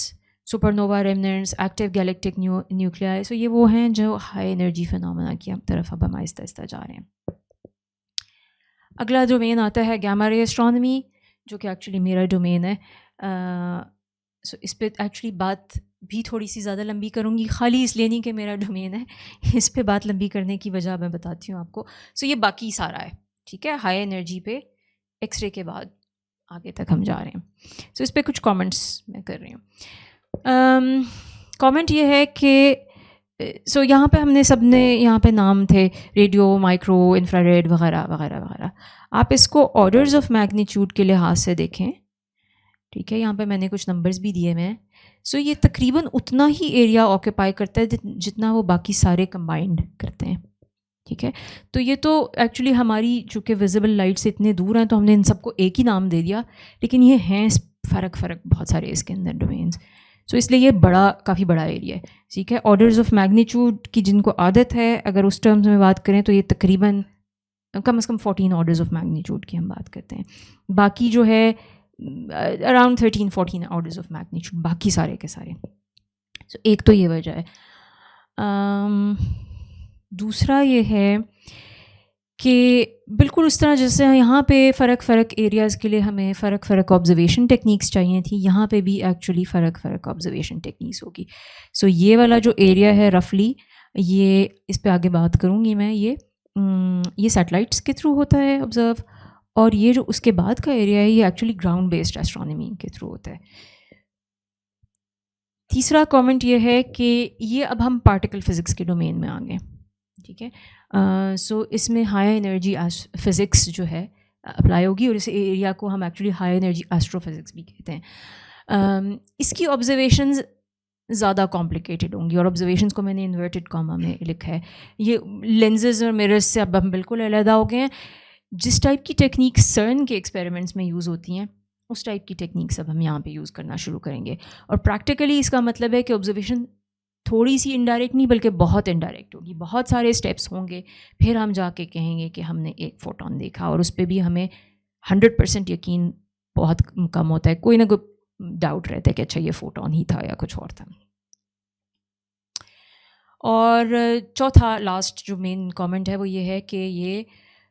supernova remnants, active galactic nuclei, so ये वो हैं जो हाई एनर्जी फिनोमेना की तरफ अब हम आहिस्ता आहिस्ता जा रहे हैं। अगला डोमेन आता है गैमा रे एस्ट्रोनॉमी, जो कि एक्चुअली मेरा डोमेन है। सो इस पर एक्चुअली बात भी थोड़ी सी ज़्यादा लंबी करूँगी, खाली इसलिए नहीं कि मेरा डोमेन है, इस पे बात लंबी करने की वजह मैं बताती हूँ आपको। सो ये बाकी सारा है, ठीक है, हाई एनर्जी पे एक्सरे के बाद आगे तक हम जा रहे हैं। सो इस पर कुछ कमेंट्स मैं कर रही हूँ। कमेंट ये है कि सो यहाँ पे हमने सबने यहाँ पे नाम थे रेडियो, माइक्रो, इंफ्रारेड वगैरह वगैरह वगैरह। आप इसको ऑर्डर्स ऑफ मैग्नीट्यूड के लिहाज से देखें ठीक है, यहाँ पे मैंने कुछ नंबर्स भी दिए हुए हैं। सो ये तकरीबन उतना ही एरिया ऑक्यूपाई करता है जितना वो बाकी सारे कंबाइंड करते हैं, ठीक है। तो ये तो एक्चुअली हमारी चूँकि विजिबल लाइट से इतने दूर हैं तो हमने इन सबको एक ही नाम दे दिया, लेकिन ये हैं फ़र्क बहुत सारे इसके अंदर डोमेन्स। सो इसलिए ये काफ़ी बड़ा एरिया है, ठीक है। ऑर्डर्स ऑफ मैग्नीट्यूड की जिनको आदत है, अगर उस टर्म्स में बात करें तो ये तकरीबन कम से कम 14 ऑर्डर्स ऑफ मैग्नीट्यूड की हम बात करते हैं। बाकी जो है अराउंड 13-14 ऑर्डर्स ऑफ मैग्नीट्यूड, बाकी सारे के सारे। सो एक तो ये वजह है। दूसरा ये है कि बिल्कुल उस तरह जैसे यहाँ पे फ़र्क एरियाज़ के लिए हमें फ़र्क ऑब्जर्वेशन टेक्निक्स चाहिए थी, यहाँ पे भी एक्चुअली फ़र्क ऑब्जर्वेशन टेक्निक्स होगी। सो ये वाला जो एरिया है रफली, ये इस पे आगे बात करूँगी मैं, ये सैटेलाइट्स के थ्रू होता है ऑब्ज़र्व, और ये जो उसके बाद का एरिया है ये एक्चुअली ग्राउंड बेस्ड एस्ट्रोनॉमी के थ्रू होता है। तीसरा कमेंट ये है कि ये अब हम पार्टिकल फिज़िक्स के डोमेन में आ गए, ठीक है। सो इसमें हाई एनर्जी फिज़िक्स जो है अप्लाई होगी, और इस एरिया को हम एक्चुअली हाई एनर्जी एस्ट्रोफिज़िक्स भी कहते हैं। इसकी ऑब्जर्वेशंस ज़्यादा कॉम्प्लिकेटेड होंगी, और ऑब्जर्वेशंस को मैंने इन्वर्टेड कॉमा में लिखा है। ये लेंसेज और मिरर्स से अब हम बिल्कुल अलग हो गए हैं। जिस टाइप की टेक्निक सर्न के एक्सपेरिमेंट्स में यूज़ होती हैं, उस टाइप की टेक्निक्स अब हम यहाँ पे यूज़ करना शुरू करेंगे। और प्रैक्टिकली इसका मतलब है कि ऑब्जर्वेशन थोड़ी सी इनडायरेक्ट नहीं बल्कि बहुत इनडायरेक्ट होगी, बहुत सारे स्टेप्स होंगे, फिर हम जाके कहेंगे कि हमने एक फोटोन देखा, और उस पर भी हमें 100% यकीन बहुत कम होता है, कोई ना कोई डाउट रहता है कि अच्छा ये फोटोन ही था या कुछ और था। और चौथा लास्ट जो मेन कमेंट है वो ये है कि ये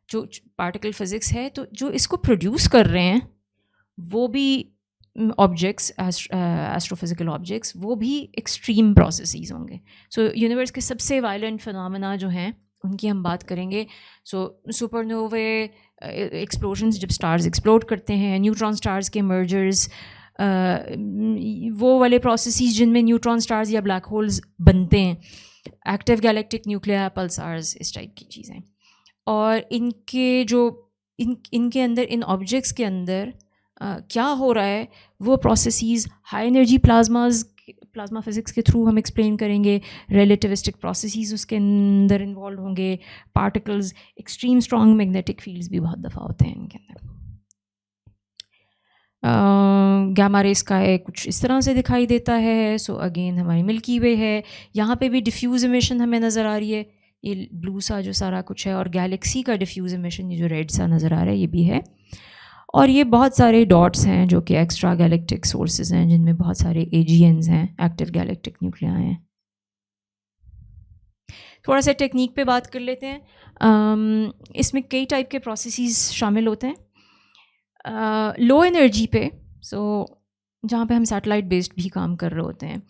जो पार्टिकल फिज़िक्स है, तो जो इसको प्रोड्यूस कर रहे हैं वो भी ऑब्जेक्ट्स, एस्ट्रोफिज़िकल ऑब्जेक्ट्स, वो भी एक्सट्रीम प्रोसेसेस होंगे। सो यूनिवर्स के सबसे वायलेंट फिनोमेना जो हैं उनकी हम बात करेंगे। सो सुपरनोवे एक्सप्लोजन्स, जब स्टार्स एक्सप्लोड करते हैं, न्यूट्रॉन स्टार्स के मर्जर्स, वो वाले प्रोसेसेस जिनमें न्यूट्रॉन स्टार्स या ब्लैक होल्स बनते हैं, एक्टिव गैलेक्टिक न्यूक्लियर पल्सार्स, इस टाइप की चीज़ें। और इनके अंदर, इन ऑब्जेक्ट्स के अंदर क्या हो रहा है, वो processes high energy plasma physics के थ्रू हम एक्सप्लेन करेंगे। रिलेटिविस्टिक प्रोसेसेस उसके अंदर इन्वॉल्व होंगे, particles, extreme strong magnetic fields भी बहुत दफ़ा होते हैं इनके अंदर। गामा रे स्काई कुछ इस तरह से दिखाई देता है। सो अगेन हमारी मिल्की वे है, यहाँ पे भी डिफ्यूज एमिशन हमें नज़र आ रही है, ये ब्लू सा जो सारा कुछ है, और गैलेक्सी का डिफ्यूज एमिशन ये जो रेड सा नज़र आ रहा है ये भी है। और ये बहुत सारे डॉट्स हैं जो कि एक्स्ट्रा गैलेक्टिक सोर्सेज हैं, जिनमें बहुत सारे AGNs हैं, एक्टिव गैलेक्टिक न्यूक्लिया हैं। थोड़ा सा टेक्निक पे बात कर लेते हैं। इसमें कई टाइप के प्रोसेसेस शामिल होते हैं। लो एनर्जी पे, सो जहाँ पे हम सैटेलाइट बेस्ड भी काम कर रहे होते हैं,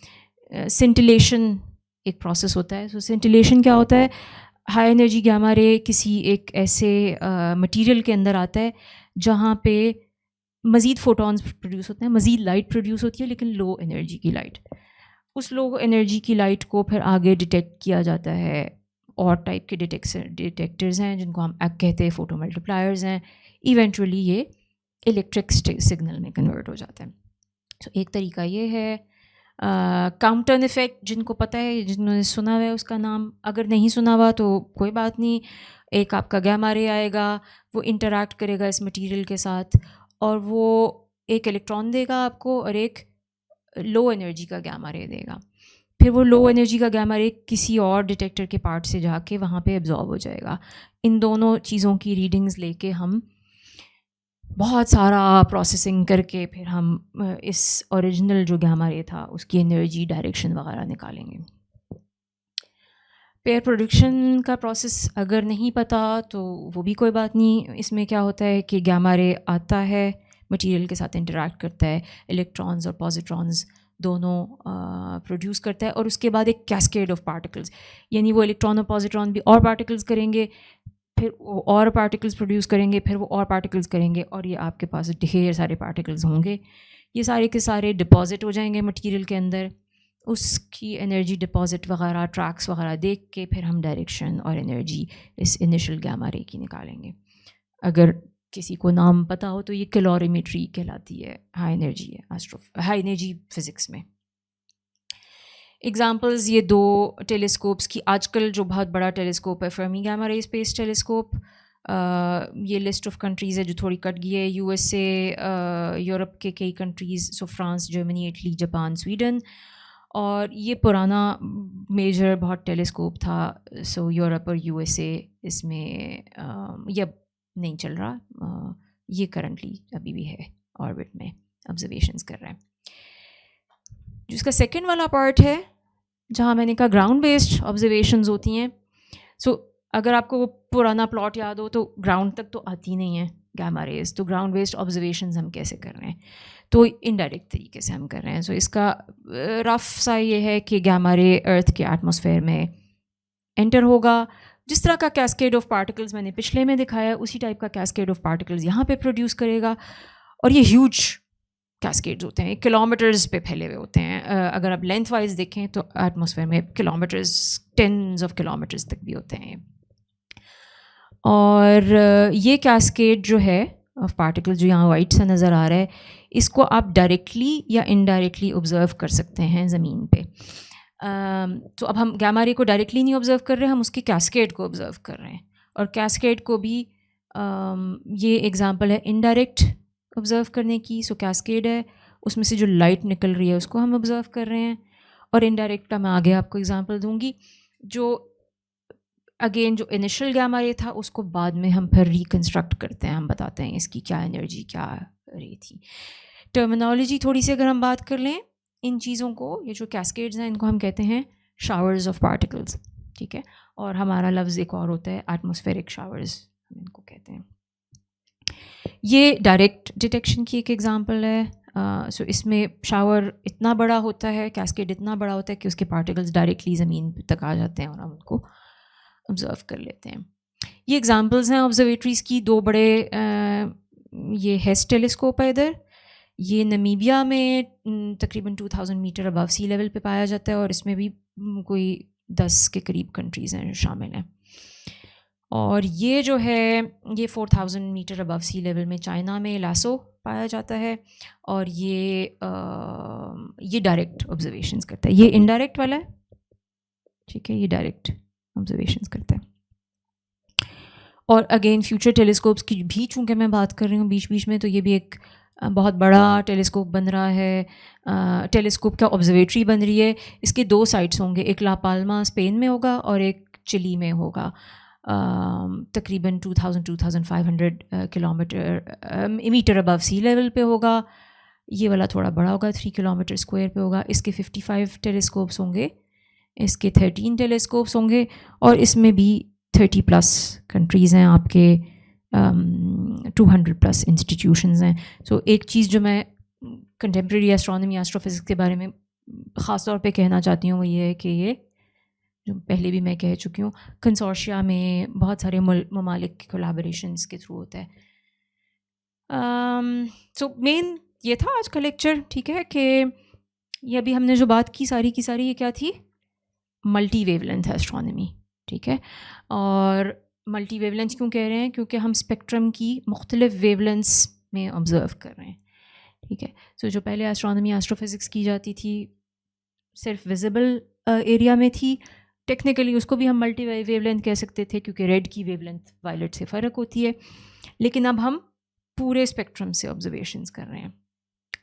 सिंटिलेशन एक प्रोसेस होता है। सो सिंटिलेशन क्या होता है, हाई एनर्जी गामा रे किसी एक ऐसे मटेरियल के अंदर आता है जहाँ पे मज़ीद फोटॉन्स प्रोड्यूस होते हैं, मज़ीद लाइट प्रोड्यूस होती है, लेकिन लो एनर्जी की लाइट। उस लो एनर्जी की लाइट को फिर आगे डिटेक्ट किया जाता है, और टाइप के डिटेक्टर्स हैं जिनको हम कहते हैं फोटो मल्टीप्लायर्स हैं। इवेंचुअली ये इलेक्ट्रिक सिग्नल में कन्वर्ट हो जाता है। तो एक तरीका ये है। काउंटर्न इफ़ेक्ट, जिनको पता है, जिन्होंने सुना हुआ है उसका नाम, अगर नहीं सुना हुआ तो कोई बात नहीं। एक आपका गैमा रे आएगा, वो इंटरैक्ट करेगा इस मटेरियल के साथ, और वो एक इलेक्ट्रॉन देगा आपको और एक लो एनर्जी का गैमा रे देगा। फिर वो लो एनर्जी का गैमा रे किसी और डिटेक्टर के पार्ट से जाके वहाँ पे एब्जॉर्ब हो जाएगा। इन दोनों चीज़ों की रीडिंग्स लेके हम बहुत सारा प्रोसेसिंग करके फिर हम इस ओरिजिनल जो गैमा रे था उसकी एनर्जी, डायरेक्शन वगैरह निकालेंगे। पेयर प्रोडक्शन का प्रोसेस अगर नहीं पता तो वो भी कोई बात नहीं। इसमें क्या होता है कि गैमा रे आता है, मटेरियल के साथ इंटरैक्ट करता है, इलेक्ट्रॉन्स और पॉजिट्रॉन्स दोनों प्रोड्यूस करता है, और उसके बाद एक कैस्केड ऑफ पार्टिकल्स, यानी वो इलेक्ट्रॉन और पॉजिट्रॉन भी और पार्टिकल्स करेंगे, फिर वो और पार्टिकल्स प्रोड्यूस करेंगे, फिर वो और पार्टिकल्स करेंगे, और ये आपके पास ढेर सारे पार्टिकल्स होंगे। ये सारे के सारे डिपॉजिट हो जाएंगे मटेरियल के अंदर। उसकी एनर्जी डिपॉजिट वगैरह, ट्रैक्स वगैरह देख के फिर हम डायरेक्शन और एनर्जी इस इनिशियल गैमा रे की निकालेंगे। अगर किसी को नाम पता हो तो ये कैलोरीमेट्री कहलाती है, हाई एनर्जी फिज़िक्स में। एग्जांपल्स ये दो टेलीस्कोप्स की, आजकल जो बहुत बड़ा टेलीस्कोप है Fermi gamma ray space telescope, ये लिस्ट ऑफ कंट्रीज़ है जो थोड़ी कट गई है, यूएसए, यूरोप के कई कंट्रीज़, सो France, Germany, Italy, Japan, Sweden. और ये पुराना मेजर बहुत टेलीस्कोप था, सो यूरोप और यूएसए इसमें ये अब नहीं चल रहा, ये करंटली अभी भी है ऑर्बिट में, ऑब्जर्वेशंस कर रहे हैं। जिसका सेकंड वाला पार्ट है जहाँ मैंने कहा ग्राउंड बेस्ड ऑब्जर्वेशंस होती हैं। सो अगर आपको वो पुराना प्लॉट याद हो तो ग्राउंड तक तो आती नहीं है गामा रेज, तो ग्राउंड बेस्ड ऑब्जर्वेशंस हम कैसे कर रहे हैं, तो इनडायरेक्ट तरीके से हम कर रहे हैं। सो इसका रफ सा ये है कि गामा रे अर्थ के एटमॉस्फेयर में एंटर होगा, जिस तरह का कैस्केड ऑफ पार्टिकल्स मैंने पिछले में दिखाया उसी टाइप का कैस्केड ऑफ पार्टिकल्स यहाँ पे प्रोड्यूस करेगा। और ये ह्यूज कैस्केड्स होते हैं, किलोमीटर्स पे फैले हुए होते हैं। अगर आप लेंथ वाइज देखें तो एटमॉस्फेयर में किलोमीटर्स, टेंस ऑफ किलोमीटर्स तक भी होते हैं। और ये कैस्केड जो है ऑफ पार्टिकल्स जो यहाँ वाइट सा नज़र आ रहा है, इसको आप डायरेक्टली या इनडायरेक्टली ऑब्जर्व कर सकते हैं ज़मीन पे। तो अब हम गामा रे को डायरेक्टली नहीं ऑब्जर्व कर रहे हैं, हम उसकी कैस्केड को ऑब्जर्व कर रहे हैं। और कैस्केड को भी ये एग्जांपल है इनडायरेक्ट ऑब्जर्व करने की। सो कैस्केड है, उसमें से जो लाइट निकल रही है उसको हम ऑब्जर्व कर रहे हैं। और इनडायरेक्ट का मैं आगे आपको एग्जांपल दूंगी। जो अगेन जो इनिशियल गामा रे था उसको बाद में हम फिर रिकन्स्ट्रक्ट करते हैं, हम बताते हैं इसकी क्या एनर्जी क्या रे थी। टर्मिनोलॉजी थोड़ी सी अगर हम बात कर लें इन चीज़ों को, ये जो कैस्केड्स हैं इनको हम कहते हैं शावर्स ऑफ पार्टिकल्स, ठीक है। और हमारा लफ्ज़ एक और होता है एटमॉस्फेरिक शावर्स, हम इनको कहते हैं। ये डायरेक्ट डिटेक्शन की एक एग्जांपल है। सो इसमें शावर इतना बड़ा होता है, कैस्केड इतना बड़ा होता है कि उसके पार्टिकल्स डायरेक्टली ज़मीन तक आ जाते हैं और हम उनको ऑब्ज़र्व कर लेते हैं। ये एग्जांपल्स हैं ऑब्जर्वेटरीज़ की। दो बड़े ये हेस टेलीस्कोप है इधर, ये नमीबिया में तकरीबन 2000 मीटर अबव सी लेवल पे पाया जाता है और इसमें भी कोई 10 के करीब कंट्रीज़ हैं जो शामिल हैं। और ये जो है ये 4000 मीटर अबव सी लेवल में चाइना में लासो पाया जाता है। और ये डायरेक्ट ऑब्जर्वेशंस करता है, ये इनडायरेक्ट वाला है, ठीक है, ये डायरेक्ट ऑब्जर्वेशंस करता है। और अगेन फ्यूचर टेलीस्कोप्स की भी चूँकि मैं बात कर रही हूँ बीच बीच में, तो ये भी एक बहुत बड़ा टेलीस्कोप बन रहा है, टेलीस्कोप का ऑब्जर्वेटरी बन रही है। इसके दो साइट्स होंगे, एक ला पाल्मा स्पेन में होगा और एक चिली में होगा। तकरीबन 2500 kilometre metre above sea level पे होगा। ये वाला थोड़ा बड़ा होगा, 3 किलोमीटर स्क्वायर पे होगा। इसके 55 टेलीस्कोप्स होंगे, इसके 13 टेलीस्कोप्स होंगे और इसमें भी 30+ कंट्रीज़ हैं आपके, 200+ इंस्टीट्यूशंस हैं। सो एक चीज़ जो मैं कंटेम्प्रेरी एस्ट्रोनॉमी एस्ट्रोफिज़िक्स के बारे में ख़ास तौर पे कहना चाहती हूँ वो ये है कि ये जो पहले भी मैं कह चुकी हूँ, कंसोर्शिया में बहुत सारे ममालिक के कोलैबोरेशंस के थ्रू होता है। सो मेन ये था आज का लेक्चर, ठीक है, कि ये अभी हमने जो बात की सारी ये क्या थी, मल्टी वेवलेंथ एस्ट्रोनॉमी, ठीक है। और मल्टी वेवलेंथ क्यों कह रहे हैं, क्योंकि हम स्पेक्ट्रम की मुख्तलिफ वेवलेंथ्स में ऑब्ज़र्व कर रहे हैं, ठीक है। सो जो पहले एस्ट्रोनॉमी एस्ट्रोफिज़िक्स की जाती थी सिर्फ विजिबल एरिया में थी, टेक्निकली उसको भी हम मल्टी वेवलेंथ कह सकते थे क्योंकि रेड की वेवलेंथ वायलेट से फ़र्क होती है। लेकिन अब हम पूरे स्पेक्ट्रम से ऑब्जर्वेशंस कर रहे हैं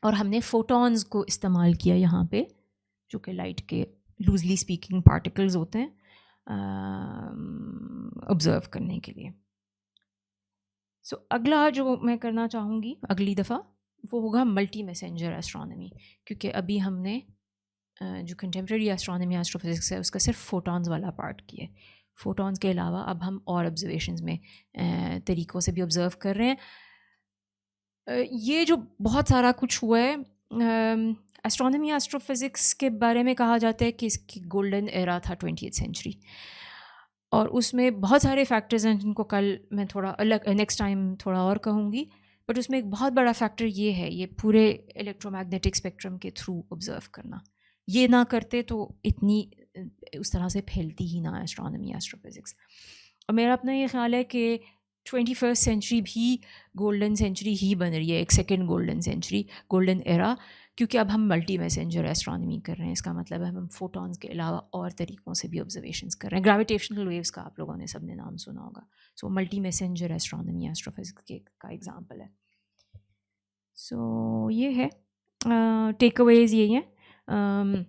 और हमने फोटॉन्स को इस्तेमाल किया यहाँ पे, जो कि लाइट के लूजली स्पीकिंग पार्टिकल्स होते हैं, ऑब्ज़र्व करने के लिए। सो अगला जो मैं करना चाहूँगी अगली दफ़ा वो होगा मल्टी मैसेंजर एस्ट्रोनॉमी, क्योंकि अभी हमने जो कंटेम्प्रेरी एस्ट्रोनॉमी एस्ट्रोफिज़िक्स है उसका सिर्फ फोटॉन्स वाला पार्ट किया है। फोटॉन्स के अलावा अब हम और ऑब्जर्वेशंस में तरीक़ों से भी ऑब्ज़र्व कर रहे हैं। ये जो बहुत सारा कुछ हुआ है एस्ट्रोनॉमी एस्ट्रोफिज़िक्स के बारे में कहा जाता है कि इसकी गोल्डन एरा था 20th सेंचुरी, और उसमें बहुत सारे फैक्टर्स हैं जिनको कल मैं थोड़ा अलग नेक्स्ट टाइम थोड़ा और कहूँगी। बट उसमें एक बहुत बड़ा फैक्टर ये है, ये पूरे इलेक्ट्रोमैग्नेटिक स्पेक्ट्रम के थ्रू ऑब्ज़र्व करना। ये ना करते तो इतनी उस तरह से फैलती ही ना एस्ट्रोनॉमी एस्ट्रोफिज़िक्स। और मेरा अपना ये ख़्याल है कि 21st सेंचुरी भी गोल्डन सेंचुरी ही बन रही है, एक second golden century, golden era, क्योंकि अब हम मल्टी मैसेंजर एस्ट्रोनॉमी कर रहे हैं। इसका मतलब है हम फोटॉन्स के अलावा और तरीक़ों से भी ऑब्जर्वेशंस कर रहे हैं। ग्रेविटेशनल वेव्स का आप लोगों ने सबने नाम सुना होगा। So multi messenger astronomy astrophysics का एग्जांपल है। सो ये है, टेक अवेज यही हैं।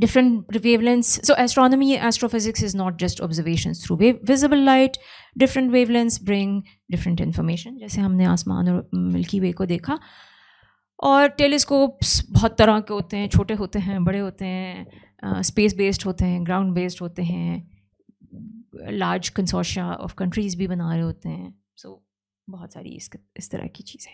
Different wavelengths. So astronomy, astrophysics is not just observations through visible light. Different wavelengths bring different information. जैसे हमने आसमान और मिल्की वे को देखा। और टेलीस्कोप्स बहुत तरह के होते हैं, छोटे होते हैं, बड़े होते हैं, स्पेस बेस्ड होते हैं, ग्राउंड बेस्ड होते हैं, लार्ज कंसोर्शिया ऑफ कंट्रीज़ भी बना रहे होते हैं। सो बहुत सारी इस तरह की चीज़ें।